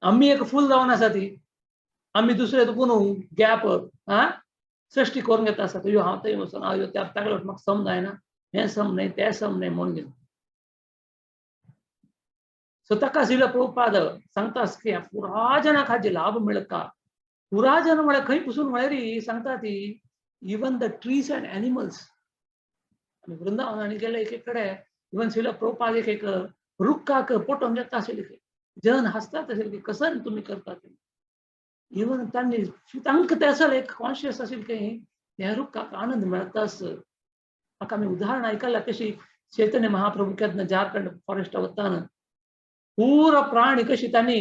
आमी एक फूल जावन आसा ती आमी दुसरे कोण गॅप सृश्टी करून घेता आसा यो हांव थंय वचून हांव त्या तागेलो म्हाका सम जायना हें सम न्हय तें सम न्हय म्हणून घेवन सो ताका श्रील प्रभुपाद सांगता की पुरा जनाक हाजे लाभ मेळटा पुरा जन म्हळ्यार खंय पसून म्हळ्यार सांगता ती even the trees and animals आमी वृंदावनांनी गेले एक कडेन इवन श्रील प्रभुपाद एक रुखाक पोटोवन घेता आशिल्ले जन हसतात आशिल्ले कसन तुमी करतात इवन तांणी तांकां ते असल एक कॉन्शियस आशिल्ले की ह्या रुखाक आनंद मेळटा म्हाका आमी उदाहरण आयकलां कशी चैतन्य महाप्रभू केन्ना झारखंड फॉरेस्ट वताना पूरा प्राणी कशी तांणी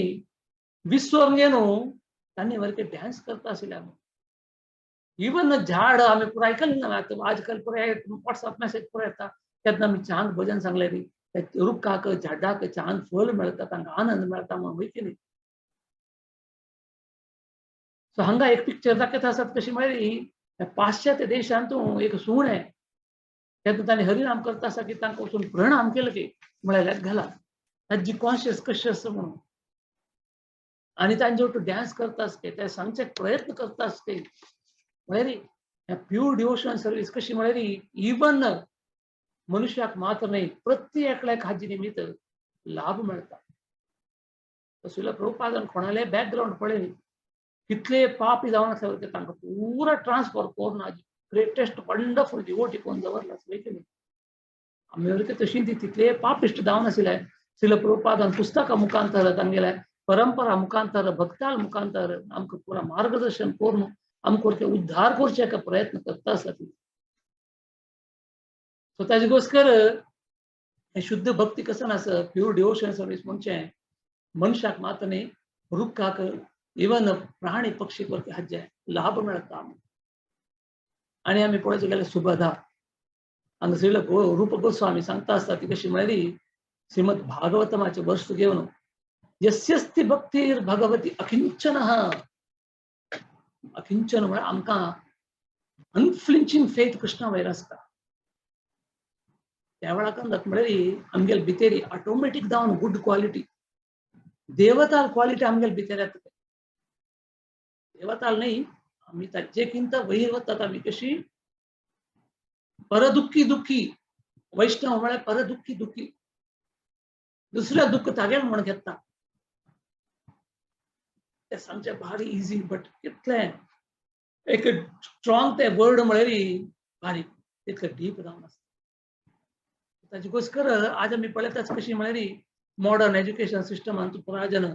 विसरून घेवन तांणी वरके डान्स करता आशिल्ले इवन झाड आमी पुरो आयकलें ना आजकाल पुरो व्हॉट्सअप मेसेज पुरो येता केन्ना आमी छान भजन सांगलें री रुखाक झाडाक छान फळ मेळटा तांकां आनंद मेळटा म्हणून वयची न्ही सो हांगा एक पिक्चर दाखयता आसत कशी म्हळ्यार पाश्चात्य देशांत एक सुणे केन्ना तांणी हरिनाम करता आसा की तांकां वचून प्रणाम केलो की म्हळ्यार घाला ताजी कॉन्शियस कशी आसा म्हणून आनी तांचे वटून डान्स करता आसता ते सांगचे प्रयत्न करता आसता म्हळ्यार प्युअर डिवोशनल सर्विस कशी म्हळ्यार इवन मनुष्याक मात्र न्हय प्रत्येकल्याक हाजे निमित्त लाभ मेळटा श्रील प्रभुपादान कोणाले बॅकग्रावंड पळय कितले पापी जावन आसा ते तांकां पुरा ट्रान्सफर करून ग्रेटेस्ट वंडरफुल डिवोटी कोण दवरला आमी तशी ती तितले पापिश्ट जावन आशिल्ले श्रील प्रभुपादान पुस्तका मुखांतर तांगेले परंपरा मुखांतर भक्ताल मुखांतर आमकां पुरा मार्गदर्शन करून आमकां उद्धार करचे प्रयत्न करता आसत. सो ताजे घोस्कर शुद्ध भक्ती कसं आसत प्युअर डिवोशन सर्वीस म्हणजे मनशाक मात्र न्ही रुखाक इवन प्राणी पक्षी करके हाजे लाभ मेळटा. आणि आमी पळोवचे गेल्यार सुभदा हांगा श्रील रूप गोस्वामी सांगता आसता ती कशी म्हळ्यारी श्रीमद भागवतमाचे वर्स घेवन यस्यस्ति भक्तीर भगवती अकिंचन अकिंचन म्हळ्यार आमकां अनफ्लिंचिंग फेथ कृष्णा वयर आसता. त्या वेळाक म्हळ्यार आमगेले भितर ऑटोमॅटीक जावन गुड क्वालिटी देवताल क्वालिटी आमगेले भितर येता. देवताल न्ही आमी ताजेकिंत वयर वतात. आमी कशी परदुख्खी दुख्खी वैष्णव म्हळ्यार परदुख्खी दुख्खी दुसऱ्या दुःख तागेल म्हण घेता. ते सांगचे भारी इजी बट कितले एक स्ट्रॉंग ते वर्ड म्हळ्यार भारी तितले डीप जावन आसता. ताजे घोस्कर आज आमी पळयतात कशी म्हळ्यार मॉडर्न एज्युकेशन सिस्टमान पुराजन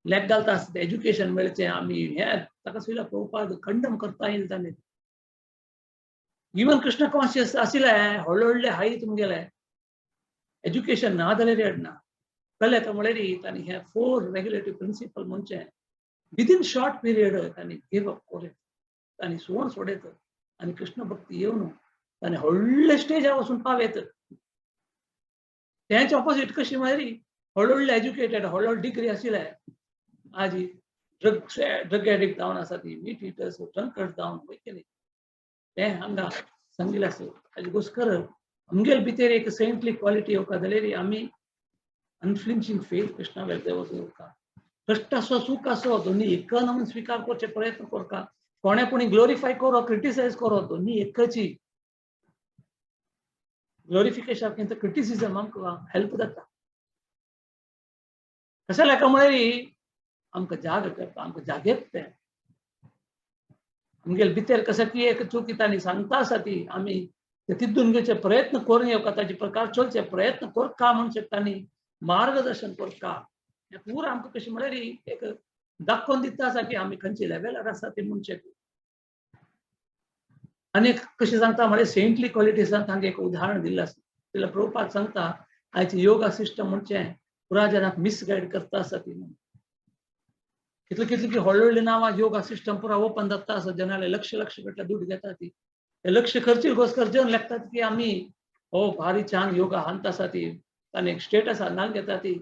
लेक घालता आसता एज्युकेशन मेळचें आमी हे ताका सुद्दां प्रभुपाद खंडन करता येईल ताणें. इवन कृष्ण कॉन्शियस आशिल्ले व्हडले हाय तुमगेले एज्युकेशन ना जाल्यार येडना कळ्ळें का म्हळ्यार तांणी हे 4 रेग्युलेटरी प्रिंसिपल म्हणजे विदिन शॉर्ट पिरियड तांणी गिव अप केलें. तांणी सोडून सोडयत आनी कृष्ण भक्ती येवन तांणी व्हडले स्टेजार वचून पावयत. तेंचे ऑपोजीट कशी म्हळ्यार व्हडले एज्युकेटेड व्हडलो डिग्री आशिल्ले आज ड्रग एडिक्ट जावन आसा ती मीट इटर्स ड्रंकर्ड जावन वयतली ते हांगा सांगिल्लें आसा. ताजे घोस्कर आमगेले भितर एक सेंटली क्वालिटी येवका जाल्यार आमी अनफ्लिंचिंग फेथ कृष्णा वेल देवका कष्ट आसो सूख आसो दोन्ही एक नमून स्वीकार करचे प्रयत्न करता. कोणे कोणी ग्लोरिफाय करो क्रिटिसाइज करो दोन्ही एकची. ग्लोरिफिकेशन किंत क्रिटिसिजम आमकां हेल्प जाता. कशा लेका म्हळ्यार आमकां जाग करता आमकां जागेत ते आमगेले भितर कशें ती एक चुकी तांणी सांगता आसा ती आमी तितून घेवचे प्रयत्न करून येवका ताजे प्रकार चलचे प्रयत्न करता म्हणजे तांणी मार्गदर्शन करता. हे पूर आमकां कशें म्हळ्यार एक दाखोवन दिता आसा की आमी खंयच्या लेवलार आसा ते मनशे. आनी कशें सांगता म्हळ्यार सेंटली क्वॉलिटीजांत हांगा एक उदाहरण दिल्लें आसा. जाल्यार प्रभुपाद सांगता आयचे योगा सिस्टम म्हणजे पुराजनाक मिसगायड करता आसा ती. कितले कितले व्हडली नांवां योगा सिस्टम पुरा ओपन जाता आसा जनाले लक्ष गटले दूध घेता ती ते लक्ष खर्ची घोस्कर जन लागतात की आमी हो भारी छान योगा हांत आसा ती ताणे एक स्टेटस नाल घेता ती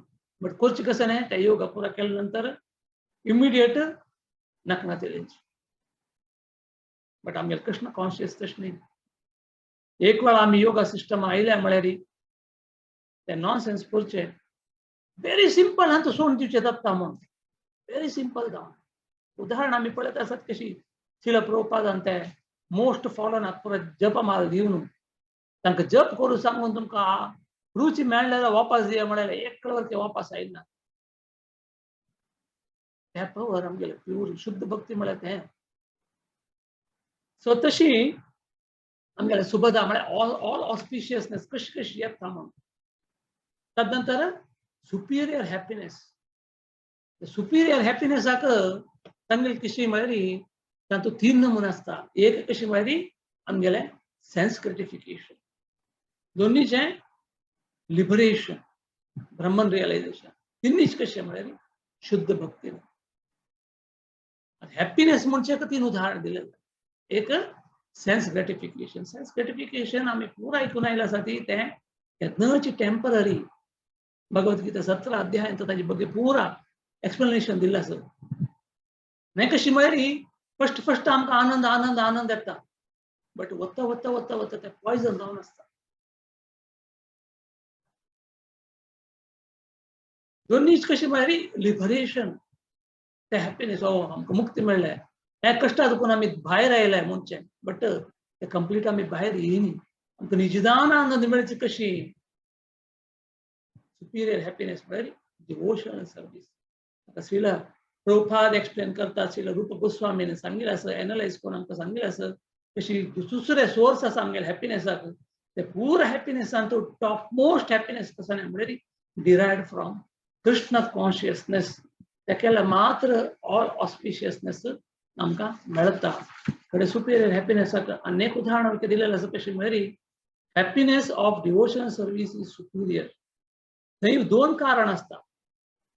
बट करची कशें न्ही ते योगा पुरा केल्या नंतर इमिडिएट नाकना तेलेंची. बट आमगेले कृष्ण कॉन्शियस तशें न्ही. एक वेळ आमी योगा सिस्टम आयल्या म्हळ्यार ते नॉनसेन्स करचे व्हेरी सिंपल हांतू सोडून दिवचे जाता म्हूण व्हेरी सिंपल जावन उदाहरण आमी पळयत आसात कशी श्रील प्रभुपादान ते मोस्ट फॉलोनाक पुरो जपमाल दिवन तांकां जप करून सांगून तुमकां रुची मेळ्ळें जाल्यार वापस दिया म्हळ्यार एक वर ते वापस आयना. ते पळोवन आमगेले प्युअर शुद्ध भक्ती म्हळ्यार तें. सो तशी आमगेले सुभदा म्हळ्यार ऑल ऑस्पिशियसनेस कशी कशी येता म्हणून तदनंतर सुपिरियर हॅपीनेस. सुपिरियर हॅपीनेसाक तांगेली कशी म्हळ्यार तातूंत 3 नमुने आसता. एक कशी म्हळ्यार आमगेले सेन्स ग्रेटिफिकेशन दोन्हीचे लिबरेशन ब्रह्मन रियलायझेशन तिन्हीच कशें म्हळ्यार शुद्ध भक्ती. हॅपीनेस म्हणजे 3 उदाहरण दिले. एक सेन्स ग्रेटिफिकेशन. सेन्स ग्रेटिफिकेशन आमी पुरा आयकून आयला आसा ती ते केन्नाची टेम्पररी भगवद्गीता 17 अध्यायांत ताजे बगे पुरा एक्सप्लेनेशन दिल्लें आसा. न्हय कशी म्हळ्यार फस्ट आमकां आनंद आनंद आनंद येता बट वता वता वता वता ते पॉयझन जावन आसता. दोन्हीच कशी म्हळ्यार लिबरेशन ते हॅपीनेस हो आमकां मुक्ती मेळ्ळें हे कश्टातून आमी भायर आयले मनचे बट ते कंप्लीट आमी भायर येयनी आमकां निजदान आनंद मेळची कशी सुपिरियर हॅपीनेस म्हळ्यार devotional service. Srila Prabhupada explain करता श्रील रूप गोस्वामीन सांगिल्लें आसा एनालायज करून आमकां सांगिल्लें आसा कशी दुसरे सोर्स आसा आमगेले हॅपीनेसाक ते पूरा हॅपीनेस सांगतो टॉप मोस्ट हॅपीनेस कसं नाही म्हणजे डिराइव्ड फ्रॉम कृष्ण कॉन्शियसनेस त्याला मात्र ऑल ऑस्पिशियसनेस आमकां मेळटा कडे सुपिरियर हॅपीनेस अनेक उदाहरण दिलेलं असं कशी म्हणजे happiness of devotion service is Superior थंय दोन कारण असतात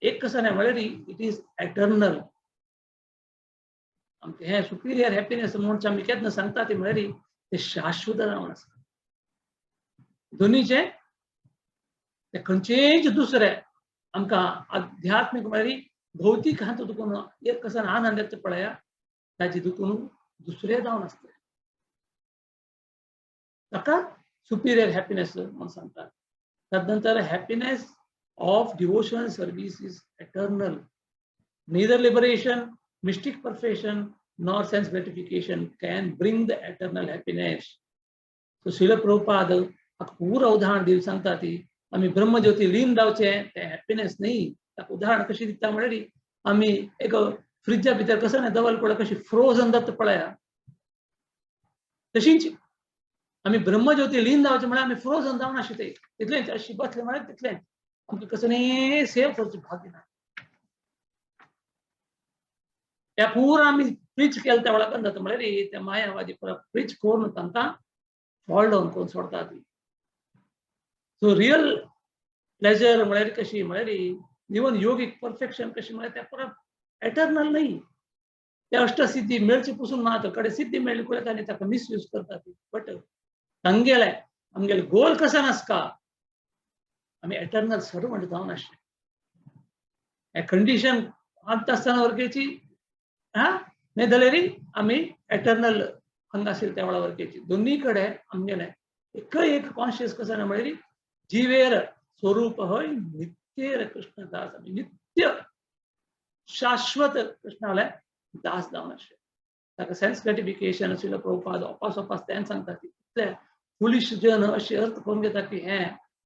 एक कसं नाही म्हणजे इट इज एटर्नल आमचे हे सुपिरियर हॅपीनेस म्हणून आम्ही केन्ना सांगता ते म्हणजे ते शाश्वत जावन आसता दोन्हीचे ते खंयचेच दुसरे आमकां आध्यात्मिक म्हणजे भौतिक हातूंत दुखून एक कसं आनंद येता पळया ताचे दुखून दुसरे जावन आसता ताका सुपिरियर हॅपीनेस म्हणून सांगतात तदनंतर happiness of devotion service is eternal neither liberation mystic perfection nor sense gratification can bring the eternal happiness so Srila Prabhupada पूरा उदाहरण दिल सांगता ती आम्ही ब्रह्मज्योती लीन जावचे ते हॅपीनेस नाही ताका उदाहरण कशी दिता म्हणजे आम्ही एक फ्रिजा भितर कसं नाही दवरल पळय कशी फ्रोझन जाता पळया तशीच आम्ही ब्रह्मज्योती लीन जावचे म्हणजे आम्ही फ्रोझन जावन आशिल्ले तितलेंच अशी बसले म्हणजे तितलेंच आमकां कसं नाही सेव करचे भाग्य ना त्या पूरा आम्ही प्रीच केलं त्या वेळार जाता म्हणजे त्या मायावादी पुरा प्रीच करून तांकां फॉल डावन करून सोडता ती सो रियल प्लेजर म्हळ्यार कशी म्हळ्यार इवन योगिक परफेक्शन कशी म्हळ्यार त्या पुरा एटर्नल नाही ते अष्टसिद्धी मेळची पसून मात कडे सिद्धी मेळ्ळी पळय तांणी ताका मिसयूज करता ती बट तांगेले आमगेले गोल कसं नासका आम्ही एटर्नल सर्वंट जावन आसले हे कंडिशन आता आसतना वरकेची नाही जाल्यार आम्ही एटर्नल हांगासर त्या वेळा वरकेची दोन्ही कडेन आमगेले एक कॉन्शियस कसं ना म्हणजे जीवेर स्वरूप होय नित्य कृष्णदास आम्ही नित्य शाश्वत कृष्णाला दास जावन आसले ताका सेन्स ग्रेटिफिकेशन आशिल्लो प्रभुपाद ओपास त्यान सांगता की फुलिश जन अशें अर्थ करून घेता की हे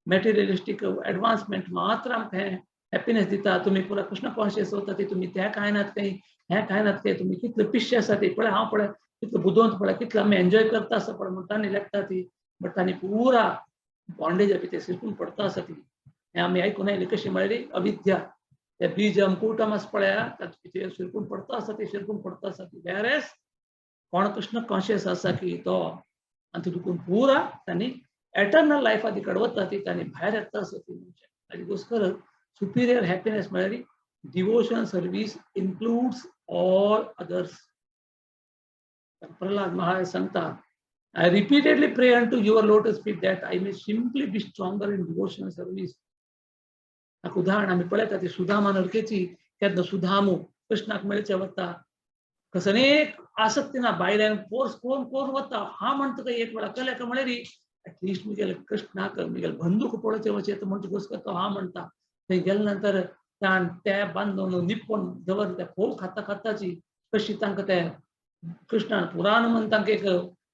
मॅटेरियलिस्टीक एडवान्समेंट मात्र आमकां हे हॅपीनेस दिता तुम्ही पुरा कृष्ण कॉन्शियस होता ते तुम्ही त्या खायनात काही हे खायनात काही तुम्ही कितले पिश्य आसा ते पळय हांव पळय कितलं बुदोवंत पळय कितलं आमी एन्जॉय करता आसा पळय म्हणून तांणी लेखता ती बट तांणी पूरा बॉन्डेजा भितर शिरकून पडता आसा ती हे आमी आयकून आयली कशी म्हळ्यार अविद्या ते बीज अंकुटम आसा पळया ताचे शिरकून पडता आसा ती वेरेस कोण कृष्ण कॉन्शियस आसा की तो आनी तितून पूरा तांणी एटर्नल लायफा तिकडे वता ती तांणी भायर येता आसा ती म्हणजे ताजे घोस्कर सुपिरियर हॅपीनेस म्हळ्यार devotion service includes all others Pralhad Maharaj सांगता I repeatedly pray unto your lotus feet that I may simply be stronger in devotional service. एक उदाहरण आम्ही पळयता ती सुदामा नरकेची केन्ना सुदामू कृष्णाक मेळचे वता कसं एक आसक्ती ना भायल्यान फोर्स कोण वता हा म्हणटा काय एक वेळा कळ्ळें का म्हळ्यार ऍटलिस्ट मुगेले कृष्णाक मुगेले बंदूक पळोवचे वचेत म्हणचे घोस्कर तो हा म्हणटा थंय गेले नंतर ते बांदून निप्पण दवर त्या फोव खाताची कशी तांकां ते कृष्णान पुराण म्हणून तांकां एक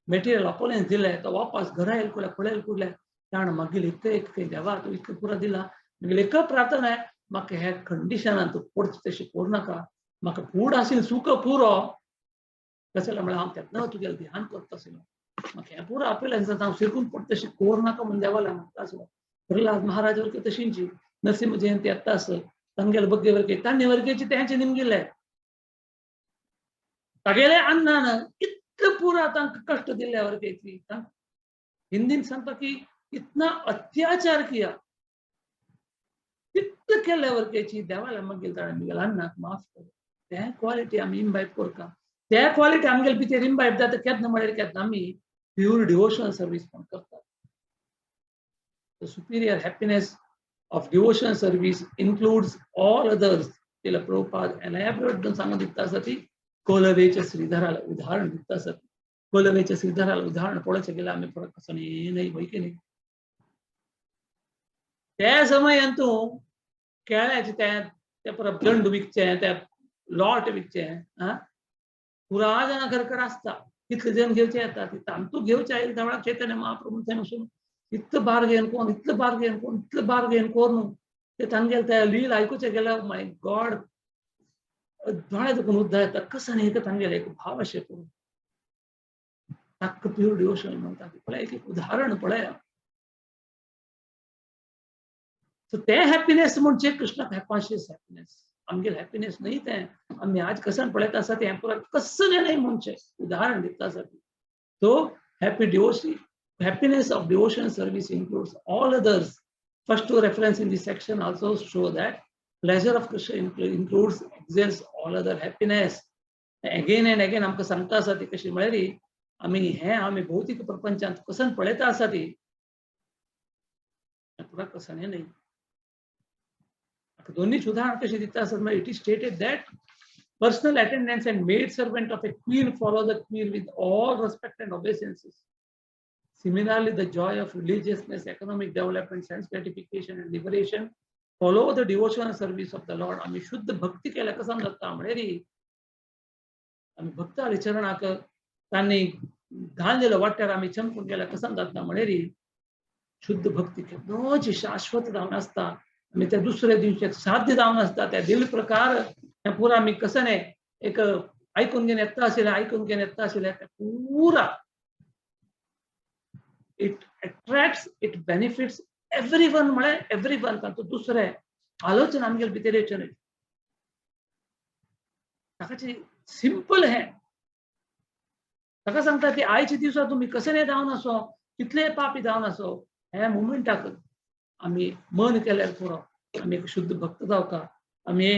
मेटेरियल अपोलेन्स दिले तो वापस घरा येईल पळयले ताण मागीर एक देवा तूं इतकें पुरा दिला मागीर एक प्रार्थना आहे म्हाका हे कंडिशनान तूं पडचें तशें करूं नाका म्हाका फूड आशिल्लो सुख पुरो कसं जालें म्हळ्यार हांव तेन्ना तुगेलें ध्यान करता आशिल्लो म्हाका हें पुरो आपयलें हांव शिरकून पडटा तशें करूं नाका म्हूण देवाला म्हणटा आसलो प्रल्हाद महाराज वरके तशींची नरसिंह जयंती येता आसत तांगेले बग्गे वरके तांणी वरकेची तेंचे निमगेले तागेले अन्नान इतकं पूरा तांकां कष्ट दिल्ल्या वरकेची हिंदीन सांगता की इतना अत्याचार किया इतकं केल्या वरकेची देवाला मागीर ताणें मुगेल्या अन्नाक माफ कर ते क्वालिटी आमी इम्बायब करता ते क्वालिटी आमगेले भितर इम्बायब जाता केन्ना म्हळ्यार केन्ना आमी प्युअर डिवोशनल सर्वीस पण करतात The superior happiness of devotional service includes all others. तिला प्रभुपाद elaborate सांगून दिता आसा ती कोलवेच्या श्रीधराला उदाहरण दिता आसा कोलवेच्या श्रीधराला उदाहरण पळोवचें गेल्यार आमी फरक कसो नाही वय की नाही त्या समयान तूं केळ्याचे ते परत दंड विकचें ते लॉट विकचें पुरा जाणां घरकार आसता कितले जण घेवचे येता ती तांतू घेवचे आयले त्या वेळार चैतन्य महाप्रभू थंय वचून इतलं बार्गेन कोरून ते तांगेले ते लील आयकुचें गेल्यार माय गॉड दोळे दुखून उद्दा येता कसं न्ही तांगेले एक भाव अशें करून ताका प्युअर डिवोशन म्हणटा पळय एक उदाहरण पळया सो ते हॅपीनेस म्हणजे कृष्णाक कॉन्शियस हॅपीनेस आमगेर हॅपीनेस नाही ते आम्ही आज कसन पळयता आसा ते पुरा कसले नाही म्हणजे उदाहरण दिता आसा तो happy devotion happiness of devotional service includes all others. First two reference in this section also show that pleasure of Krishna includes exhales all other happiness. Again and again आमकां सांगता आसा ती कशी म्हळ्यार आमी भौतिक प्रपंचांत कसन पळयता आसा ती पुरा कसने नाही दोन्हीच उदाहरण कशी दिता आसत म्हळ्यार it is stated that personal attendance and maid servant of a queen follow the queen with all respect and obeisances. Similarly, the joy of religiousness, economic development, sense gratification, and liberation follow the devotional service of the Lord. आम्ही शुद्ध भक्ती केल्या कसं जाता म्हळ्यार आम्ही भक्त चरणाक तांणी घाललेलो वाट्यार आम्ही चमकून गेल्या कसं जाता म्हळ्यार शुद्ध भक्ती केन्नाच शाश्वत जावन आसता आम्ही त्या दुसऱ्या दिवशी साध्य जावन आसता त्या देवी प्रकार पुरा आम्ही कसं नाही एक ऐकून घेऊन येता आशिल्ले पुरा it attracts, it benefits everyone म्हळ्यार everyone तांचो दुसरे आलोचना आमगेर भितर येवचे न्ही ताकाची सिंपल हे ताका सांगता की आयच्या दिवसा तुम्ही कसले जावन आसो कितले पापी जावन आसो हे मोमेंटाक आम्ही मन केल्यार पुरो आम्ही एक शुद्ध भक्त जावका आम्ही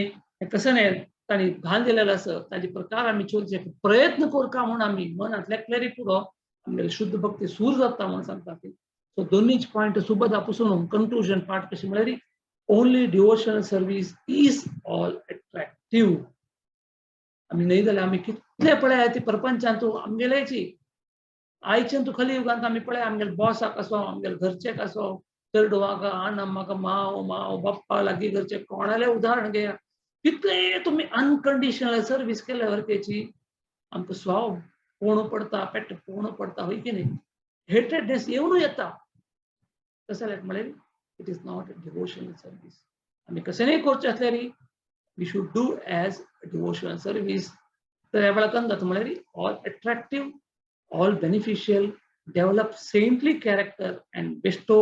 कसले तांणी घाल दिलेलो आसा ताजे प्रकार आम्ही चोलचे प्रयत्न करका म्हणून आम्ही मनांतल्यारी पुरो आमगेले शुद्ध भक्ती सूर जाता म्हणून सांगता सो दोन्हीच पॉइंट सुबदा पसून कंक्लुजन पार्ट कशी म्हळ्यार only devotional service is all attractive आम्ही नाही जाल्यार आम्ही कितले पळय ती प्रपंचांत आमगेलेची आयच्यान तू खली युगांत आम्ही पळय आमगेले बॉसाक आसो आमगेले घरचेक आसो चेडवाक आण म्हाका माव बाप्पा लागीं घरचे कोणाले उदाहरण घेया कितले तुम्ही अनकंडिशनल सर्विस केल्या वरकेची आमकां स्वाव पोवणो पडता पेट पोवणो पडता होय की नाही हेटेडनेस येवन येता कसं जाल्यार म्हळ्यार it is not a devotional service आमी कशेंय करचें आसल्यार we should do as devotional service तर ह्या वेळार जाता म्हळ्यार all attractive all beneficial develop saintly character and bestows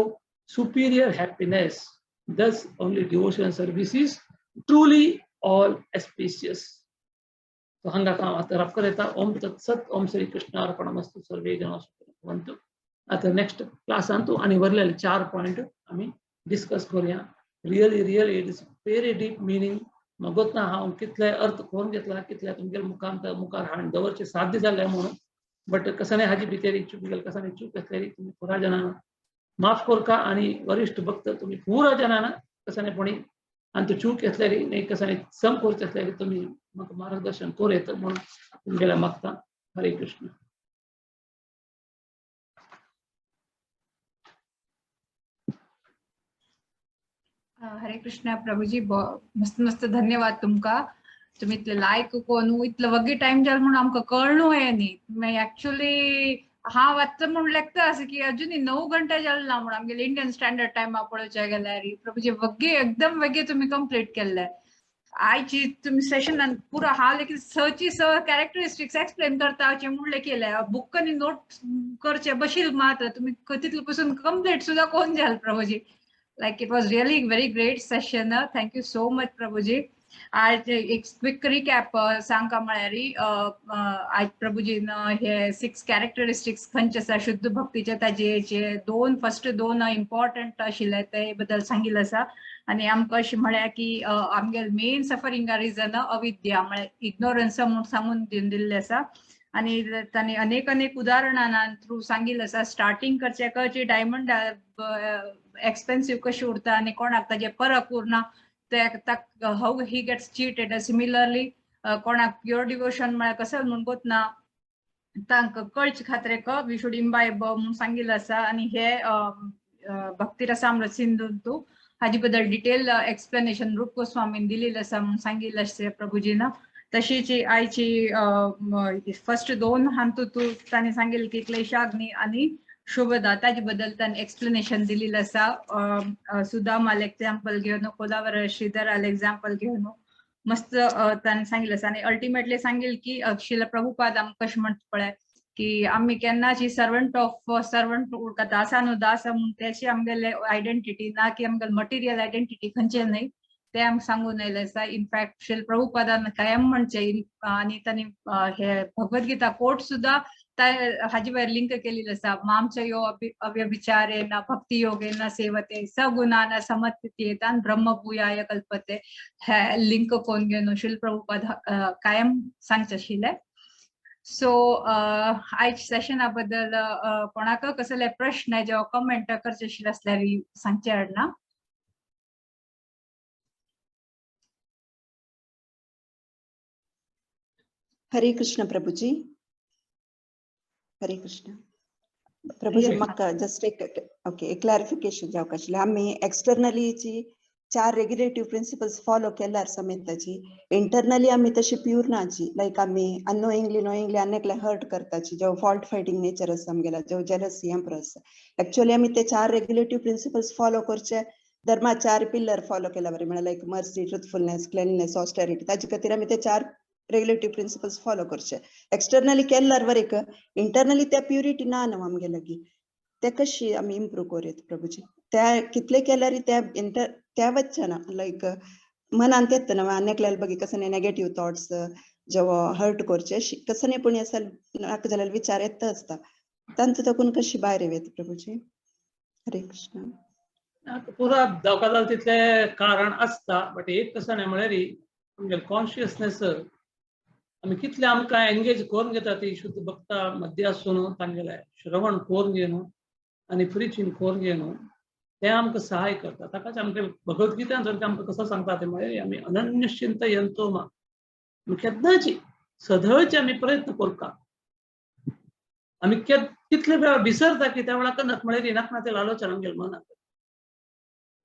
superior happiness thus only devotional service is truly all auspicious. So hanga काम आता रफ करता ओम तत्सत ओम श्री कृष्णार्पणमस्तु सर्वे जन सुखवंतु आता नेक्स्ट क्लास आणतो आणि वरलेले 4 पॉइंट आम्ही डिस्कस करूया really it is very deep meaning मगोतना हांव कितले अर्थ करून घेतला कितले तुमगेर मुखार हाडून दवरचे साध्य जालें म्हणून बट कसं हाजी भितर चूक गेल कसं चूक आसलेली तुम्ही पुरा जणांना माफ करका आणि वरिष्ठ भक्त तुम्ही पुरा जणांना कसं पणी आणि तो चूक आसल्यारी नाही कसं सम करचे आसल्यारी तुम्ही म्हाका मार्गदर्शन कर येता म्हणून तुमगेल्या मागता हरे कृष्ण. हरे कृष्ण प्रभुजी मस्त मस्त धन्यवाद तुमका तुम्ही इतले लायक कोण इतलं वगी टाइम जाल म्हणून आमकां कळणू हे न्ही ऍक्च्युअली हांव आतां म्हूण लेखता असं की अजूनही 9 घंटे जाले ना म्हणून आमगे इंडियन स्टँडर्ड टायमा पळोवचे गेल्यार प्रभुजी वगी एकदम वगी तुम्ही कंप्लीट केल्ले आयची तुम्ही सेशनान पुरो हांव लेगीत 6 कॅरेक्टरिस्टिक्स एक्सप्लेन करता हाचे म्हणले केले बुक्कांनी नोट करचे बशील मात्र तुम्ही तितले पसून कंप्लीट सुद्धा कोण जाल प्रभुजी. Like it was really very great session. Thank you so much, Prabhuji. आज एक क्विक रिकॅप सांगता म्हळ्यार आज प्रभुजीन हे 6 कॅरेक्टरिस्टिक्स खंयचे आसा शुद्ध भक्तीचे ताजे फर्स्ट दोन इम्पॉर्टंट आशिल्ले ते बद्दल सांगिल्ले आसा आनी आमकां अशें म्हळ्यार की आमगे मेन सफरिंगा रिजन अविद्या म्हळ्यार इग्नोरन्स म्हणून सांगून दिल्ले आसा आणि तांणी अनेक उदाहरणां थ्रू सांगिल्लें आसा स्टार्टिंग करचे डायमंड एक्सपेन्सिव्ह कशी उरता आणि कोणाक ताजे फरक उरना how he gets cheated similarly कोणाक प्युअर डिवोशन म्हळ्यार कसं म्हणून गोतना तांकां कळचे खातीर वी शूड इम्बायब म्हणून सांगिल्लें आसा आनी हे भक्ती रसामृत सिंधू हाजे बद्दल डिटेल एक्सप्लेनेशन रूप गोस्वामीन दिलेलें आसा म्हणून सांगिल्लें आसा प्रभुजीन तशीच आयची फर्स्ट 2 हांतूत तांणी सांगिल्लें की क्लेशाग्नी आनी शुभदा ताजे बद्दल तांणी एक्सप्लेनेशन दिलेलें आसा सुदामाल एग्जाम्पल घेवन कोलावर श्रीधराल एग्जाम्पल घेवन मस्त तांणी सांगिल्लें आसा आनी अल्टिमेटली सांगिल्लें की शिला प्रभुपाद आमकां कशें म्हणटा पळय की आम्ही केन्नाची सर्वंट ऑफ सर्वंट उरका दासानु दास म्हणून त्याची आमगेले आयडेंटिटी ना की आमगेले मटेरियल आयडेंटिटी खंयचे नाही ते आमकां सांगून येयले आसा. इनफॅक्ट श्रील प्रभुपादान कायम म्हणचे आणि त्यांनी हे भगवद्गीता कोट सुद्धा हाजी वयर लिंक केलेली आसा. मामच्या यो अव्यभिचारे न भक्ती योगे न सेवते सगुणा न समत्तेता ब्रह्मभूयाय कल्पते हे लिंक कोण घेवन श्रील प्रभुपाद कायम सांगचे आशिल्ले. सो आयज सेशना बद्दल कोणाक कसले प्रश्न जेव्हा कमेंट करचे आशिल्ले असल्यार सांगचे आडना. हरे कृष्ण प्रभुजी. हरे कृष्ण प्रभुजी. म्हाका जस्ट एक क्लॅरिफिकेशन जावंक आशिल्लें. आमी एक्सटर्नलीची 4 रेग्युलेटिव्ह प्रिंसिपल्स फॉलो केल्यार समेताची इंटरनली आमी तशी प्यूर नाची. लायक आमी अननोइंगली नोइंगली आनेकल्या हर्ट करताची जो फॉल्ट फायटिंग नेचर आसा आमगेला, जो जेलसी एम्पर आसा. एक्चुअली आमी ते 4 रेग्युलेटिव्ह प्रिंसिपल्स फॉलो करचे. धर्मा 4 पिल्लर फॉलो केला बरें म्हळ्यार लायक मर्सी, ट्रुथफुलनेस, क्लेनलीनेस, ऑस्टेरिटी. ताजे खातीर आमी ते 4 रेग्युलेटिव्ह प्रिंसिपल्स फॉलो करचे. एक्सटर्नली केल्यार बरें, इंटरनली त्या प्युरिटी ना न्हू आमगे लागी. ते कशी आमी इम्प्रूव करूं प्रभुजी? त्या कितले केल्यार त्या वचना लायक मनान तेत ना आनेकल्या बगी कसं नेगेटिव्ह थॉट्स जेव्हा हर्ट करचे कसनेपणी असा नाका जाल्यार विचार येत असता. तांचो तकून कशी भायर येत प्रभुजी? हरे कृष्ण. पुरा जावका तितले कारण असता. बट एक कसं नाही म्हळ्यार आमगे कॉन्शियसनेस आमी कितले आमकां एंगेज करून घेता ती शुद्ध भक्ता मध्ये आसून तांगेले श्रवण करून घेवन आनी प्रिचींग करून घेवन ते आमकां सहाय करता. ताकाच आमकां भगवद्गीतान जर आमकां कसं सांगता ते म्हळ्यार आमी अनन्यश्चिंत यंतो मा केन्नाची सदळचे आमी प्रयत्न करता. आमी कितले वेळा विसरता की त्या वेळार करनात म्हळ्यार नाका ते आलोचना आमगेले मनांत.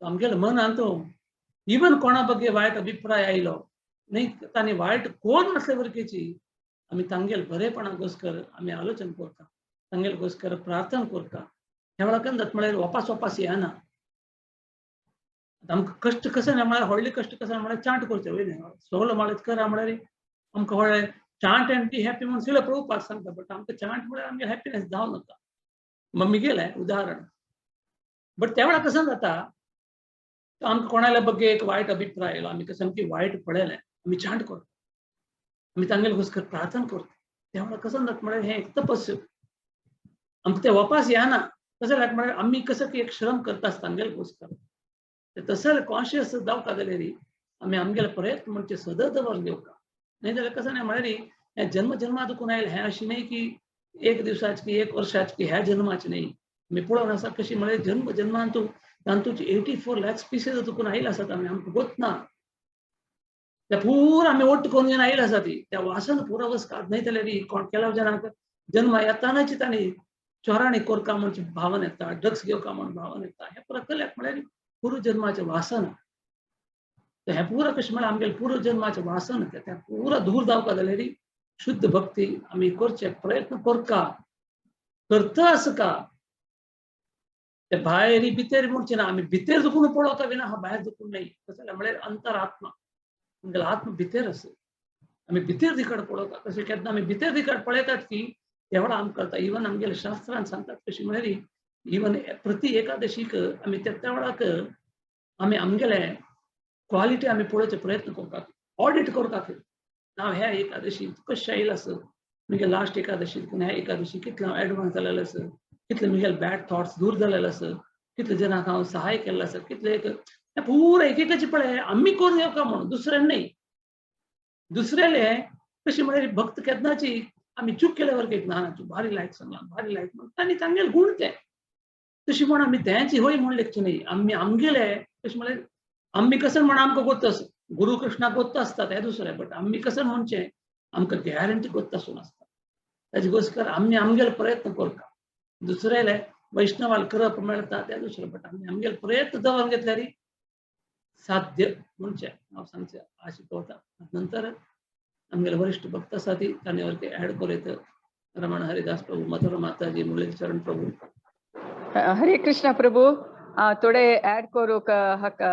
आमगेले मनांत इवन कोणा बगे वायट अभिप्राय आयलो न्ही तांणी वायट कोण नासले वरकेची आमी तांगेले बरेपणा घोस्कर आमी आलोचना करता, तांगेले घोस्कर प्रार्थना करता. ह्या वेळार करनात म्हळ्यार वापास येना. आमकां कश्ट कशें ना म्हळ्यार व्हडले कश्ट कशें म्हळ्यार चांट करचे वयले सगळो माळेत करा म्हळ्यार आमकां व्हडले चांट एंड बी हॅपी म्हणून सगळे प्रभुपाद सांगता. बट आमकां चांट म्हळ्यार आमगे हॅपीनेस जावं नाका. मम्मी गेले उदाहरण. बट त्या वेळार कसं जाता आमकां कोणाल्या बगे एक वायट अभिप्राय आयलो आमी कसं की वायट पळयलें आमी चांट करता, आमी तांगेले घोस्कर प्रार्थना करता. त्या वेळार कसं जाता म्हळ्यार हें एक तपस्या आमकां ते वापस येना. कसं जाता म्हळ्यार आमी कसं की एक श्रम करता तांगेले घोस्कर. तसं कॉन्शियस जावका जाल्यार आमी आमगेले प्रयत्न म्हणजे सदत दवरून घेवका. नाही जाल्यार कसं नाही म्हळ्यार हें जन्म जन्मां दुखून आयलें हें अशें न्ही की एक दिवसाची की एक वर्साची की ह्या जन्माचें न्ही. आमी पळोवन आसा कशी म्हळ्यार जन्म जन्मांतू तांतूंची 84 लाख स्पिसीज दुखून आयला आसात आमी आमकां गोतना. त्या पुरा आमी ओट्ट करून घेवन आयला आसा ती त्या वासन पुरो वचकात. न्ही जाल्यार कोण केल्या जनांक जन्म येतानाची तांणी चोराणी करता म्हणची भावन येता, ड्रग्स घेवका म्हण भावन येता. हें पुरो केल्याक म्हळ्यार पूर्व जन्माचें वासन. हें पुरो कशें म्हळ्यार आमगेलें पूर्व जन्माचें वासन तें पुरो दूर जावका जाल्यार शुद्ध भक्ती आमी करचे प्रयत्न करता आसका. ते भायर भितर म्हणचे ना आमी भितर दुखून पळोवता विना हा भायर दुखून नाही. कसं म्हळ्यार अंतरात्मा आमगेलो आत्मा भितर आसा. आमी भितर दिकड पळोवता. तशें केन्ना आमी भितर दिकड पळयतात की तेवढा आमकां कळटा. इवन आमगेले शास्त्रान सांगतात कशी म्हळ्यार इवन प्रति एकादशीक आमी त्या वेळाक आमी आमगेले क्वालिटी आमी पळोवचे प्रयत्न करतात, ऑडिट करतात. हांव ह्या एकादशी कशें आयला आसा, म्हगे लास्ट एकादशी ह्या एकादशी कितलो एडवान्स जालेलो आसा, कितले म्हगेले बॅड थॉट्स दूर जालेले आसा, कितले जनांक हांव सहाय केल्लो आसा, कितले एक पुरो एकेकाची पळय आमी करून येवका म्हणून दुसऱ्यान न्ही. दुसऱ्याले कशी म्हळ्यार भक्त केन्नाची आमी चूक केल्या वर ना भारी लायक सांगला भारी लायक म्हणून तांणी तांगेले गुण ते तशी म्हण आमी तेंची होय म्हण लेखची न्ही. आमी आमगेले कशें म्हळ्यार आमी कसं म्हण आमकां गोत्त आसा. गुरू कृष्णाक गोत्त आसता ते दुसरें. बट आमी कसं म्हणचें आमकां गॅरंटी गोत्त आसून आसता. ताजे घोस्कर आमी आमगेले प्रयत्न करता. दुसऱ्याले वैष्णवाल करप मेळटा ते दुसरें. बट आमी आमगेले प्रयत्न दवरून घेतल्यार साध्य म्हणचें हांव सांगचें अशें करता. नंतर आमगेले वरिष्ठ भक्त आसा ती तांणी वरती ऍड करयत रमण हरिदास प्रभू, मधुर माताजी, मुरली चरण प्रभू. हरे कृष्ण प्रभू. थोडे ऍड करूक हाका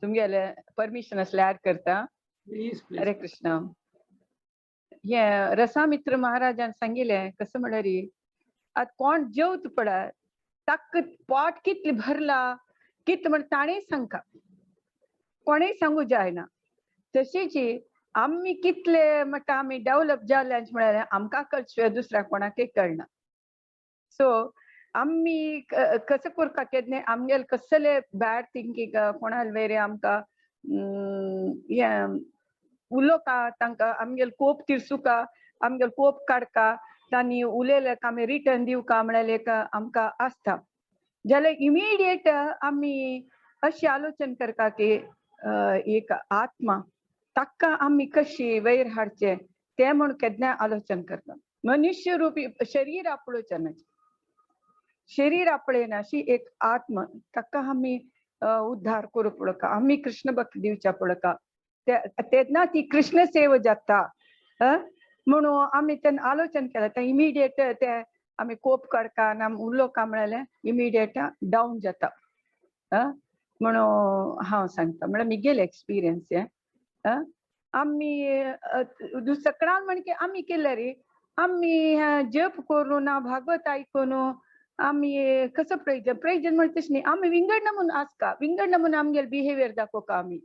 तुमगेले परमिशन असले ऍड करता. प्लीज हरे कृष्ण. हे रसामित्र महाराजान सांगितले कसं म्हणरी आता कोण जेवत पडत ताक पोट कितले भरला कित म्हण ताणे सांगता कोणेय सांगू जायना तशीच आम्ही कितले म्हणटा आम्ही डेव्हलप जाले म्हळ्यार आमकां कळशिवाय दुसऱ्या कोणाकय कळना सो आम्ही कसं करता केन्ना आमगेल कसले बॅड थिंकींग कोणाल वेरे आमकां उलोवका तांकां आमगेल कोप तिरसुका आमगेल कोप काडका तांणी उलयलें आमी रिटर्न दिवका म्हळ्यार आमकां आसता जाल्यार इमिडिएट आमी अशी आलोचन करता की एक आत्मा ताका आमी कशी वयर हाडचे ते म्हण केन्ना आलोचन करता मनुष्य रूपी शरीर आपलोचनाचे शरीर आपलेना अशी एक आत्मा ताका आमी उद्धार करूं पडका आमी कृष्ण भक्ती दिवच्या पडका तेन्ना ती कृष्ण सेवा जाता म्हणून आमी तेन्ना आलोचन केलें ते इमिडिएट ते आमी कोप काडका आमी उलोवका म्हळ्यार इमिडिएट डावन जाता म्हणून हांव सांगता म्हळ्यार म्हगेले एक्सपिरियन्स हे आमी सकाळान म्हणजे आमी केले रे आमी जप करून ना भागवत आयकून आमी कसं प्रयोजन म्हणजे तशें न्ही आमी विंगड म्हणून आसका विंगड म्हणून आमगेले बिहेवियर दाखोवका आमी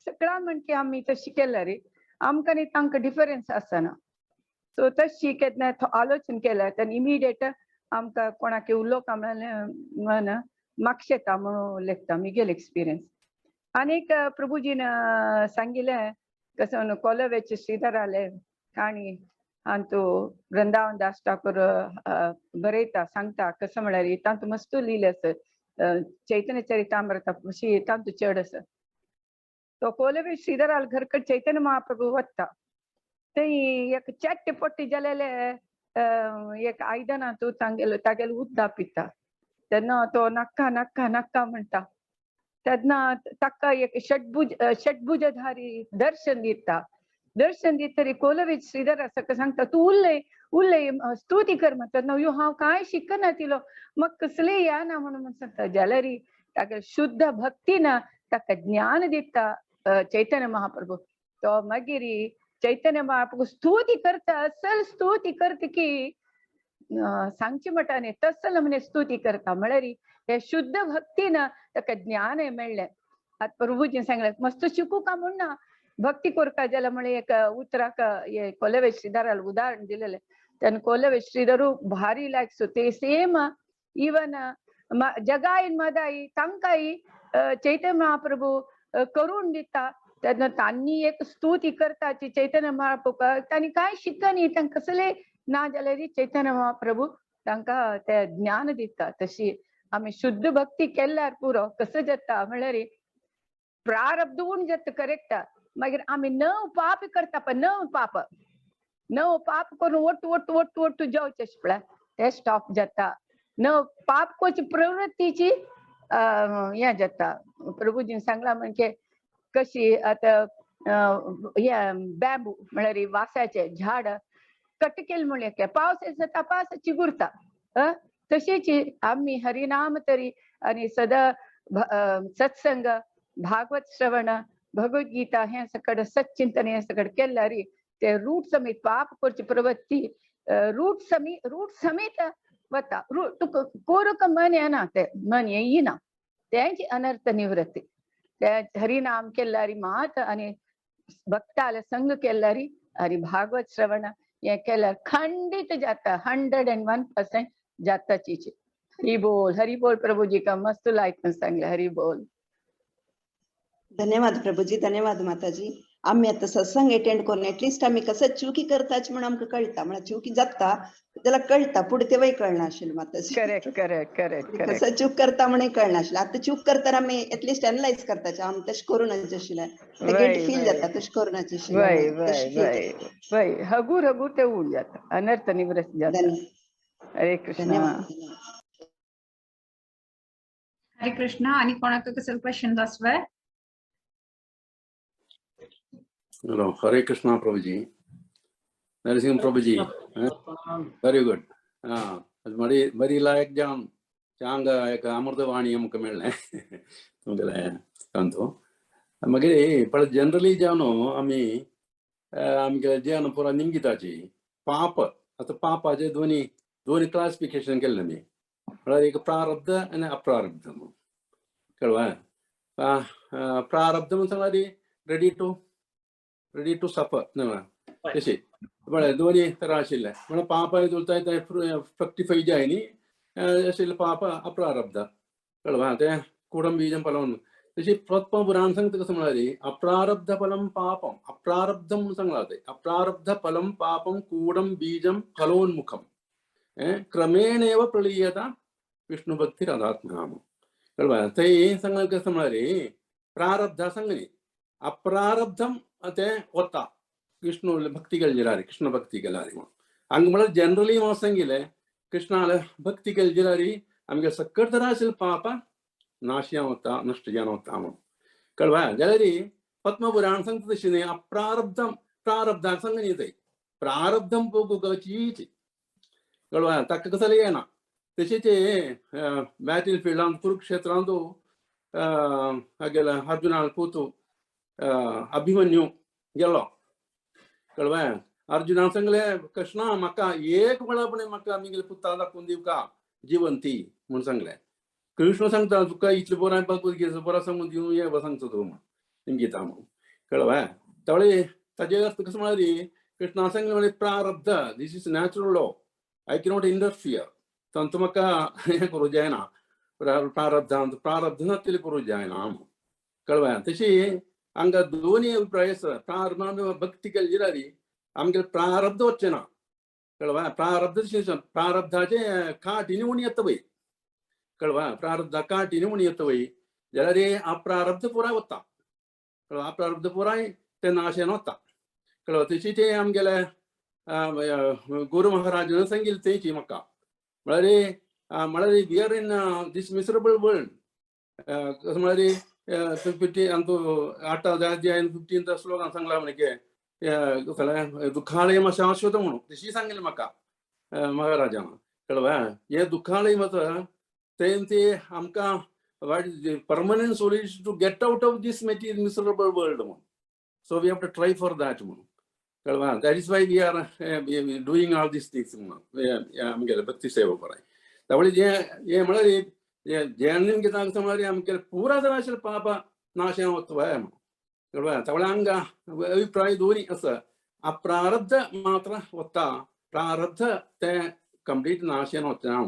सकाळान म्हणजे आमी तशी केल्या रे आमकां न्ही तांकां डिफरन्स आसना सो तशी केन्ना आलोचन केल्या तेन्ना इमिडिएट आमकां कोणाक उलोवका म्हळ्यार म्हाका येता म्हणून लेखता म्हगेले एक्सपिरियन्स आनीक प्रभुजीन सांगिल्लें कसं कोलवेचे श्रीधराले काणी आनी तूं वृंदावन दास ठाकूर बरयता सांगता कसं म्हळ्यार तांतू मस्त लिहिलें आसा चैतन्य चरितामृता अशी तांतू चड आसा तो कोलवे श्रीधराल घरकड चैतन्य महाप्रभू वता थंय एक चट्टे पट्टी जालेले एक आयदनां तूं तागेले उदक पिता तेन्ना तो नाका नाका नाका म्हणटा तेन्ना ताका एक षटभुजधारी दर्शन दितरी कोलवे श्रीधर सांगता तूं उरले स्तुती कर म्हणटा न्हू हांव कांय शिकना तिलो म्हाका कसलें येना म्हणून सांगता जाल्यार ताका शुद्ध भक्तीन ताका ज्ञान दिता चैतन्य महाप्रभू तो मागीर चैतन्य महाप्रभू स्तुती करता असल स्तुती करता की सांगचे म्हणटा न्ही तसल म्हणे स्तुती करता म्हळ्यार हे शुद्ध भक्तीन ताका ज्ञान मेळ्ळें आतां प्रभुजीन सांगलें मस्त शिकू का म्हणना भक्ती करता जाल्यार म्हळ्यार एक उतराक हे कोलवे श्रीधराल उदाहरण दिलेलें तेन्ना कोलवे श्रीधरू भारी लायक सो ते सेम इवन जगाईन मदाई तांकांय चैतन्य महाप्रभू करून दिता तेन्ना तांणी एक स्तुती करता चैतन्य महाप्रभू तांणी कांय शिकनी तांकां कसले ना जाल्यार चैतन्य महाप्रभू तांकां ते ज्ञान दिता तशी आमी शुद्ध भक्ती केल्यार पुरो कसो जाता म्हळ्यार प्रारब्ध उण जाता करेक्ट मागीर आमी नव पाप करता पण नव पाप करून ओट्टू जेवचे पळय ते स्टॉप जाता नव पाप कोची प्रवृत्तीची हे जाता प्रभुजीन सांगला म्हणजे कशी आता हे बॅम्बू म्हळ्यार वासाचे झाड कट केले म्हळ्यार पावस येता पावस चिगुरता तशीच आम्ही हरिनाम तरी आणि सदा सत्संग भागवत श्रवण भगवद्गीता हे सकड सच्चिंतन हे सकड केल्यार ते रूट समेत पाप करची प्रवृत्ती रूट समेत वता तुका कोरक मन येना ते मन येयना तेंची अनर्थ निवृत्ती ते हरिनाम केल्यार मात आणि भक्ताले संग केल्यार आणि भागवत श्रवण हे केल्यार खंडित जाता 101% जाता चीची हरी बोल प्रभुजी का मस्त लायक सांगले हरी बोल धन्यवाद प्रभुजी धन्यवाद माताजी आम्ही आता सत्संग अटेंड करून ऍटलिस्ट आम्ही कसं चुकी करताच म्हणून आमकां कळटा म्हळ्यार चुकी जाता त्याला कळटा पुढे तेव्हाही कळना आशिल्लें माताजी करेक्ट कसं चूक करता म्हणून कळना आशिल्लें आता चूक करतना आमी एटलिस्ट एनालायज करताचे आमी तशें करूनच आशिल्लें गिल्ट फील जाता तशें करूनच आशिल्लें हगूर ते उड जाता अनर्थ निवृत्त जाता हरे कृष्ण हरे कृष्ण आणि कोणाक कसं क्वेश्चन आसवे हरे कृष्णा प्रभुजी नरसिंह प्रभुजी वेरी गुड बरी लायक जावन चांग एक अमृतवाणी आमकां मेळ्ळें तुमगेलें सांगतो मागीर पण जनरली जावन आमी आमगे जेवण पुरा निमगिताची पाप आता पापाचे दोन्ही क्लासिफिकेशन केलें मी म्हळ्यार एक प्रारब्ध आनी अप्रारब्ध म्हणून कळवा प्रारब्ध म्हणून सांगल्यार रेडी टू सफर न्हय तशें म्हळ्यार दोन्ही तरा आशिल्ले म्हळ्यार पापाय उरताय ते फ्रक्टिफाय जाय न्ही आशिल्ले पाप अप्रारब्ध कळवा ते कुडम बीजम फलम तशी पद्म पुराण सांगता कसं म्हळ्यार अप्रारब्ध फलम पापम अप्रारब्धम म्हणून सांगला ते अप्रारब्ध फलम पापम कूडम बीजम फलोन्मुखम क्रमेणेव प्रलीयता विष्णु भक्ती राधात्मनाम कळवा थंय सांगला कसं म्हळ्यार प्रारब्ध सांगली अप्रारब्धम ते वता विष्णु भक्ती केली कृष्ण भक्ती केल्यार म्हणून हांगा म्हळ्यार जनरली हांव सांगिल्लें कृष्णाला भक्ती केली जाल्यार आमगे सकट तरा आशिल्ले पाप नाशया वता नश्ट जावन वता म्हणून कळवा जाल्यार पद्मपुराण सांगता तशें न्ही अप्रारब्धम प्रारब्धाक सांग न्ही थंय प्रारब्धम गचीच कळवा ताका कसं येना तशेंच बॅटल फिल्डांत कुरुक्षेत्रांत हागेलो अर्जुनाक पोतू अभिमन्यू गेलो कळवा अर्जुनाक सांगलें कृष्णा म्हाका एक वेळापणे म्हाका आमगे पुताक दाखोवन दिवका जिवंती म्हूण सांगलें कृष्ण सांगता तुका इतलें बरें भगवद्गीता बरो सांगून दिवं ये सांगता तूं निमगिता म्हणून कळवा त्यावेळी ताजे अर्थ कसो म्हळ्यार कृष्णा सांगलें म्हळ्यार प्रारब्ध this is natural law I cannot interfere तांतूं म्हाका हें करूं जायना प्रारब्ध नासलें करूं जायना कळवा तशी हांगा दोन्ही अभिप्राय आसा प्रारब्ध भक्ती केली जाल्यार आमगे प्रारब्ध वचचें ना कळवा प्रारब्ध प्रारब्धाचे काटीने म्हूण येता पळय कळवा प्रारब्ध काटीने म्हूण येता पळय जाल्यार अप्रारब्ध पुराय वता कळवा अप्रारब्ध पुराय ते नाशेन वता कळवा तशी ते आमगेले गुरू महाराजान सांगिल्लें तेची म्हाका म्हळ्यार we are in this miserable world कसो म्हळ्यार 8th अध्यायान 15th श्लोकान सांगला म्हणजे दुखालय शाश्वत म्हणून तशी सांगिल्लें म्हाका महाराजान कळवा हे दुखालय वता ते आमकां permanent solution to get out of this miserable world म्हणून so we have to try for that म्हणून कळवा that is why we are doing all this things म्हणून आमगेले भक्ती सेवा कराय त्यावेळी हे म्हळ्यार जेन्ना कितें म्हळ्यार आमगे पुरा जर आशिल्ले पाप नाशेन वता म्हणून कळवा त्यावेळी हांगा अभिप्राय दोन्ही आसा अप्रारब्ध मात्र वता प्रारब्ध ते कंप्लीट नाशेन वचना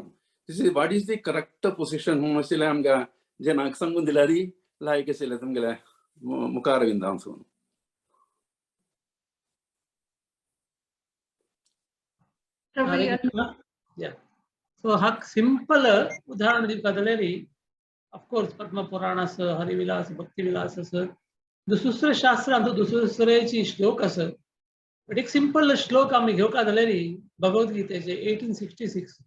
this is what is the correct position म्हणून आशिल्लें आमकां जे म्हाका सांगून दिल्यार लायक आशिल्लें तुमगेले मुखार विंदा वचून सो हाक सिंपल उदाहरण दिवपाक जाल्यार ऑफकोर्स पद्म पुराण आस हरिविलास भक्तिविलास आस दुसरे शास्त्रांत दुसरेची श्लोक आसत बट एक सिंपल श्लोक आमी घेवका जाल्यार भगवद्गीतेचे 1866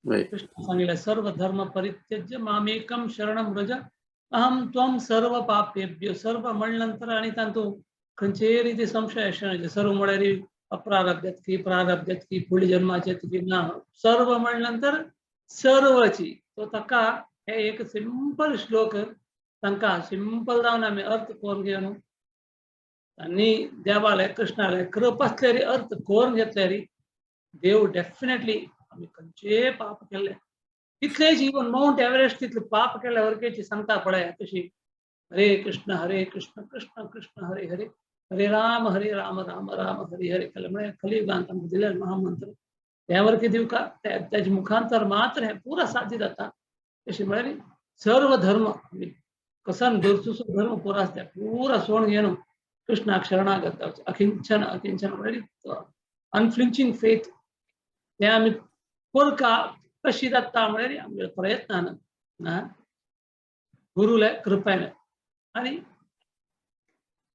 कृष्ण सांगिल्लें सर्व धर्म परित्यज्य मामेकम शरणं व्रज अहम त्वं सर्व पापेभ्यो सर्व म्हणल्या नंतर आनी तातूंत खंयचेय रीती संशय आसना सर्व म्हळ्यार अप्रारब्धात की प्रारब्धात की फुडल्या जन्माचेत की ना सर्व म्हणल्या नंतर सर्वची तो ताका हे एक सिंपल श्लोक तांकां सिंपल जावन आमी अर्थ करून घेवन आनी देवाले कृष्णाले कृप आसल्यार अर्थ करून घेतल्यार देव डेफिनेटली आमी खंयचेय पाप केले तितलेच इवन माउंट एव्हरेस्ट तितले पाप केले वरकेची सांगता पळय तशी हरे कृष्ण कृष्ण कृष्ण हरे हरे हरे राम राम राम हरे हरे केले म्हळ्यार कलियुगांत आमकां दिले महामंत्र त्या वरके दिवका त्याच्या मुखांतर मात्र हे पुरा साध्य जाता तशी म्हळ्यार सर्व धर्म कसन धरचो धर्म पुरा आसता पुरा सोडून घेवन कृष्णाक शरणागत अकिंचन म्हळ्यार अनफ्लिंचिंग फेथ ते आमी करका कशी जाता म्हळ्यार आमगे प्रयत्नान गुरुले कृपेन आनी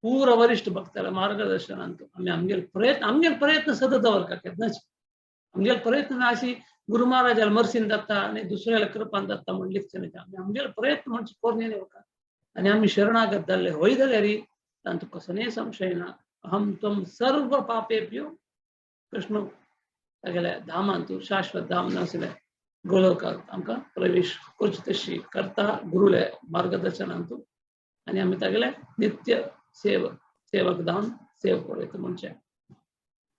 पूरा वरिष्ठ भक्ताला मार्गदर्शनांत आमी आमगे प्रयत्न सतत दवरका केन्नाच आमगे प्रयत्न अशी गुरु महाराजाला मर्सीन जाता आनी दुसऱ्याला कृपान जाता म्हण लिखचें आमी आमगे प्रयत्न म्हणजे करून येवका आनी आमी शरणागत जाल्ले होय जाल्यार तांचो कसोय संशय ना अहम त्वं सर्व पापेभ्यो कृष्ण तागेल्या धामांत शाश्वत धाम आसले गोलोकांत आमकां प्रवेश करची तशी करता गुरुले मार्गदर्शनांत आनी आमी तागेले नित्य सेवक धाम सेव करूं म्हणजे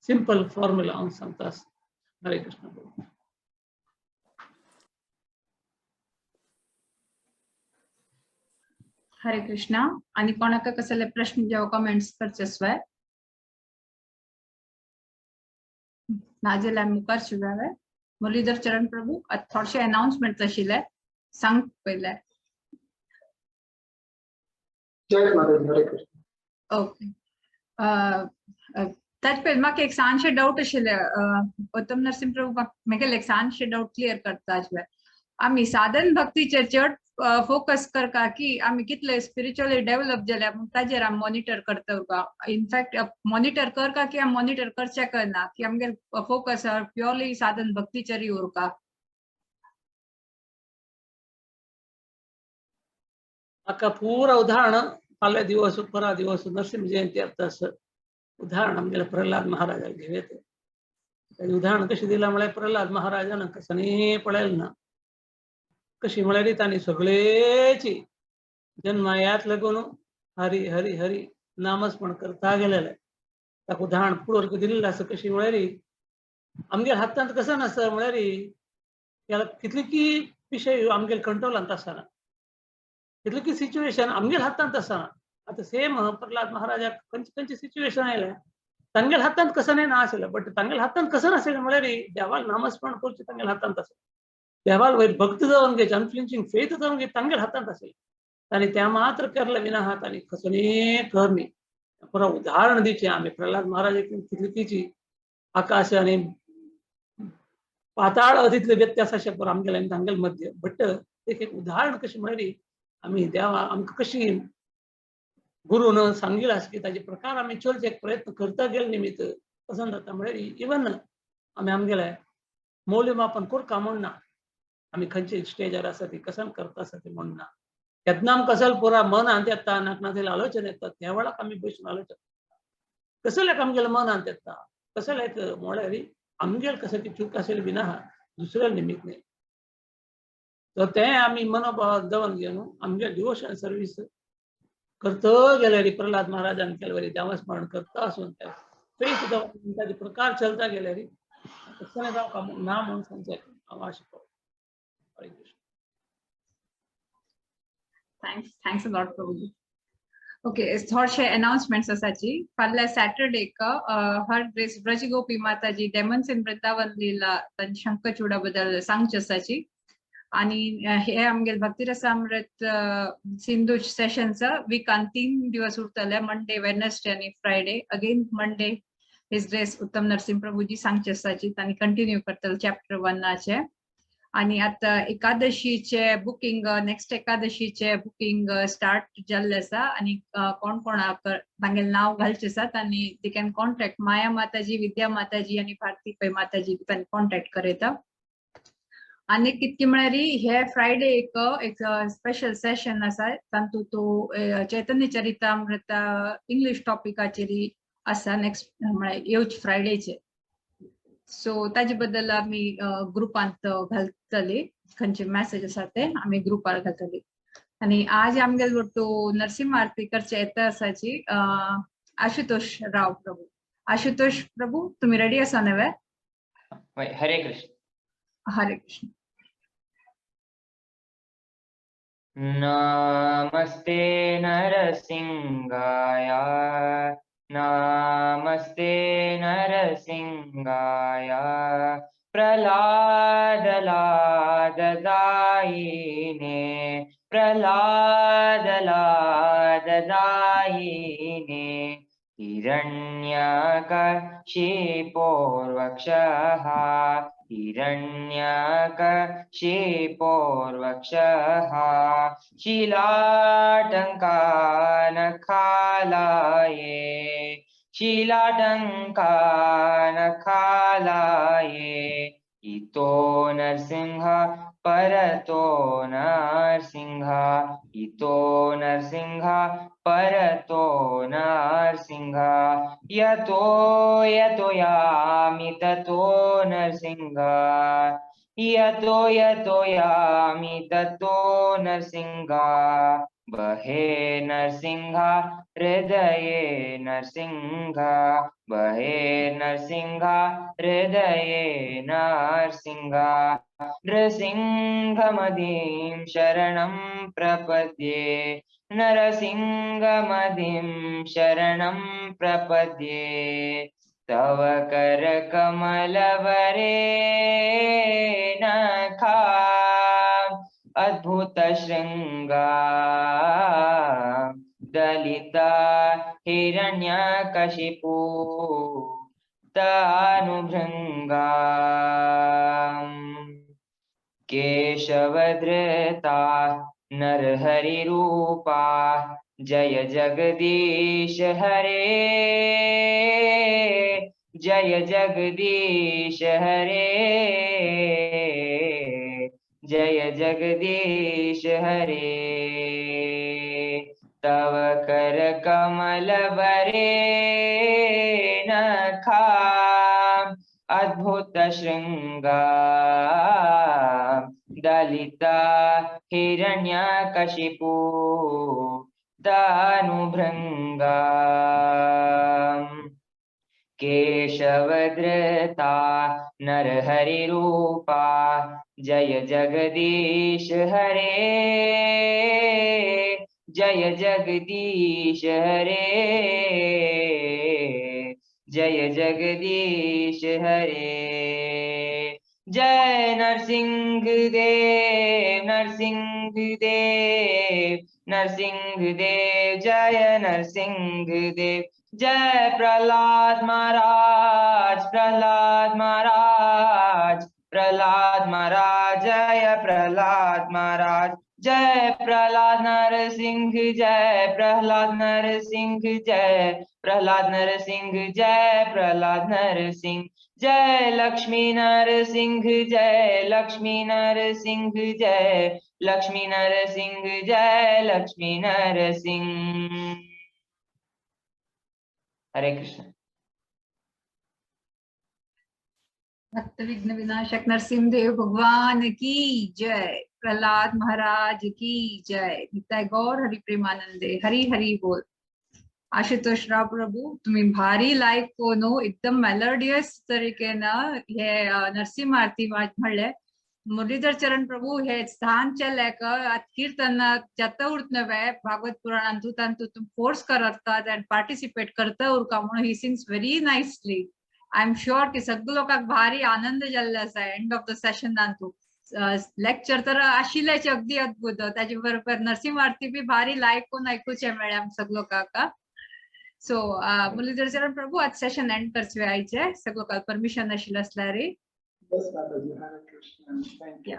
सिंपल फॉर्म्युला हांव सांगता. हरे कृष्ण प्रभू. हरे कृष्णा. आणि कोणाका कसले प्रश्न जेव्हा कमेंट्स करचे स्वय नाजेला मुखार शिवाय मुरलीधर चरण प्रभू थोडशे अनाउन्समेंट आशिल्ले सांग पहिले. जय माता हरे कृष्ण. ओके. ताजे पयलीं म्हाका एक सांशे डाउट आशिल्ले उत्तम नरसिंह प्रभू म्हाका एक सांशे डाउट क्लियर करता आशिल्ले. आमी साधन भक्तीचेर चड फोकस करता की आमी कितले स्पिरिच्युअली डेव्हलप जाल्या ताजेर आमी मॉनिटर करता का. इनफॅक्ट मॉनिटर करता की आमी मॉनिटर करचे करना की आमगे फोकस प्युअरली साधन भक्तीचेर उरता. म्हाका पूरा उदाहरण फाल्यां दिवस परा दिवस नरसिंह जयंती आसता उदाहरण आमगेले प्रल्हाद महाराजाक घेवेत. उदाहरण कशें दिलां म्हळ्यार प्रल्हाद महाराजान कसनी पळयलें ना कशी म्हळ्यार तांणी सगळेची जन्मायात लागून हरी हरी हरी नामस्मरण करता गेलेले. ताका उदाहरण पुढे दिलेलें आसा कशी म्हळ्यार आमगे हातांत कसं नासता म्हळ्यार त्याला कितली की विषय आमगे कंट्रोलांत आसना कितली की सिच्युएशन आमगे हातांत आसना. आता सेम प्रल्हाद महाराजाक खंयची सिच्युएशन आयलें तांगेल हातांत कसं नाही नाशिल्लें बट तांगेल हातांत कसं नाशिल्लें म्हळ्यार देवाक नामस्मरण करचें तांगेल हातांत आसलें. देवाल वयर भक्त जावन घे अनफ्लिंचिंग फेथ जावन घे तांगेल हातांत आसलें. तांणी त्या मात्र केलें विना तांणी कसली करनी. पुरा उदाहरण दिवचें आमी प्रल्हाद महाराजाक कितलीची आकाश आनी पाताळ तितले व्यत्यास आसा पुरो आमगेले आनी तांगेले मध्य. बट एक उदाहरण कशें म्हळ्यार आमी देवा आमकां कशी गुरुन सांगिल्लें आसा की ताजे प्रकार आमी चलचे प्रयत्न करता गेले निमित्त कसं जाता म्हळ्यार इवन आमी आमगेले मौल्यमापन करता म्हणना आमी खंयचे स्टेजार आसा ती कसन करता आसा ती म्हणना. केन्ना आमकां कसले पुरा मनांत येता नाका नाका आलोचन येता त्या वेळाक आमी बसून आलोचन कसल्याक आमगेले मनांत येता कसल्याक म्हळ्यार आमगेल कसली चूक आसली बिना दुसऱ्या निमित्त न्ही. तर तें आमी मनोभावाक जावन घेवन आमगे डिवोशन सर्वीस करता गेल्यार प्रल्हाद महाराजान केले वरी देवस्मरण करता आसून फेथ जावन ताजे प्रकार चलता गेल्यार कसलें जावं ना म्हणून सांगचें हांव आशा करता. Hare Krishna. Thanks a lot Prabhu. Okay. थोडशे अनाउन्समेंट्स आसाची. फाल्यां सॅटरडेक her grace Braj Gopi Mataji demons in Vrindavan लीला शंखचूडा बद्दल सांगचे आसाची. आणि हे आमगे भक्तिरसामृत सिंधू सेशन्स विकान 3 दिवस उरतले मंडे वेडनेसडे आणि Friday. Again Monday his grace उत्तम नरसिंह प्रभूजी सांगचे आसाची तांणी कंटिन्यू करतले चॅप्टर 1 आणि आता एकादशीचे बुकिंग नेक्स्ट एकादशीचे बुकिंग स्टार्ट जाल्ले आसा आणि कोण कोणाक तांगेले नाव घालचे आसात आणि दे कॅन कॉन्टॅक्ट माया माताजी विद्या माताजी आणि भारती पै माताजी तांणी कॉन्टॅक्ट करता. आणि कितकी म्हळ्यार हे फ्रायडे एक स्पेशल सेशन आसा तातूंत तो चैतन्य चरितामृत इंग्लिश टॉपिकाचेर आसा नेक्स्ट म्हळ्यार येवचे फ्रायडेचे. सो ताजे बद्दल आमी ग्रुपांत घालतली खंयचे मॅसेज आसा ते आमी ग्रुपार घालतली. आणि आज आमगेले वट्टू नरसिंह आरती करचे येता आसाची आशुतोष राव प्रभू. आशुतोष प्रभू तुम्ही रेडी आसा नवे? हरे कृष्ण. हरे कृष्ण. नमस्ते नरसिंहाय नमस्ते नरसिंहाय प्रह्लाद लाददायिने प्रह्लाद लाददायिने हिरण्यकशिपोर्वक्षः हिरण्यकशिपोर्वक्षः शीलाटङ्कानखालाये शीलाटङ्कानखालाये इतो नरसिंह परतो नरसिंह इतो नरसिंह परतो नरसिंह यतो यतो यामि ततो नरसिंह यतो यतो यामि ततो नरसिंह बहे नरसिंह हृदये नरसिंह बहे नरसिंह हृदये नरसिंह नृसिंहमदिं शरणं प्रपद्ये नरसिंहमदिं शरणं प्रपद्ये तव करकमलवरे नखा अद्भुत शृंगा दलिता हिरण्यकशिपु तानुभृंगा केशवधृता नरहरिरूपा जय जगदीश हरे जय जगदीश हरे जय जगदीश हरे तव कर कमल बरे नखा अद्भुत शृंगा दलिता हिरण्यकशिपु तानुभृंगा केशवधृता नरहरिरूपा जय जगदीश हरे जय जगदीश हरे जय जगदीश हरे जय नरसिंह देव नरसिंह देव नरसिंह देव जय नरसिंह देव जय प्रहलाद महाराज प्रहलाद महाराज प्रहलाद महाराज जय प्रहलाद महाराज जय प्रहलाद नरसिंह जय प्रहलाद नरसिंह जय प्रहलाद नरसिंह जय प्रहलाद नरसिंह जय लक्ष्मी नरसिंह जय लक्ष्मी नरसिंह जय लक्ष्मी नरसिंह जय लक्ष्मी नरसिंह। हरे कृष्ण। भक्त विघ्न विनाशक नरसिंह देव भगवान की जय, प्रहलाद महाराज की जय, निताय गौर हरि प्रेमानंदे, हरी हरी बोल। आशुतोष राव प्रभू तुम्ही भारी लायक कोनो एकदम मेलोडियस तरीकेनं हे नरसिंह आरती म्हणले। मुरलीधर चरण प्रभु हे स्थान चलेक कीर्तन जत उड़तनवे भागवत पुराण तांतु तुम फोर्स करतात एंड पार्टिसिपेट करता उरका म्हणून he sings very nicely. I am sure की सगळं लोकांक भारी आनंद जाल्लो आसा एंड ऑफ द सेशन तांतु। लेक्चर तर आशिल्लेच अगदी अद्भुत, त्याचे बरोबर नरसिंह आरती बी भारी लायक कोण ऐकूचे मेळ्ळे आम सगळं लोकांक। सो मुरलीधर चरण प्रभु आज सेशन एंड करचे आयचे सगळं लोकांक परमिशन आशिल्लो असल्यार Yes, Mataji. Hare Krishna. Thank you.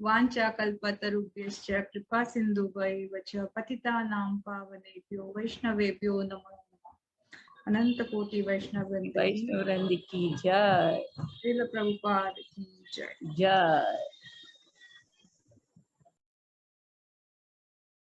वाञ्छा कल्पतरुभ्यश्च कृपा सिन्धुभ्यैव च पतितानां पावनेभ्यो वैष्णवेभ्यो नमो नमः। अनंत कोटि वैष्णववृंद की जय, श्रील प्रभुपाद की जय।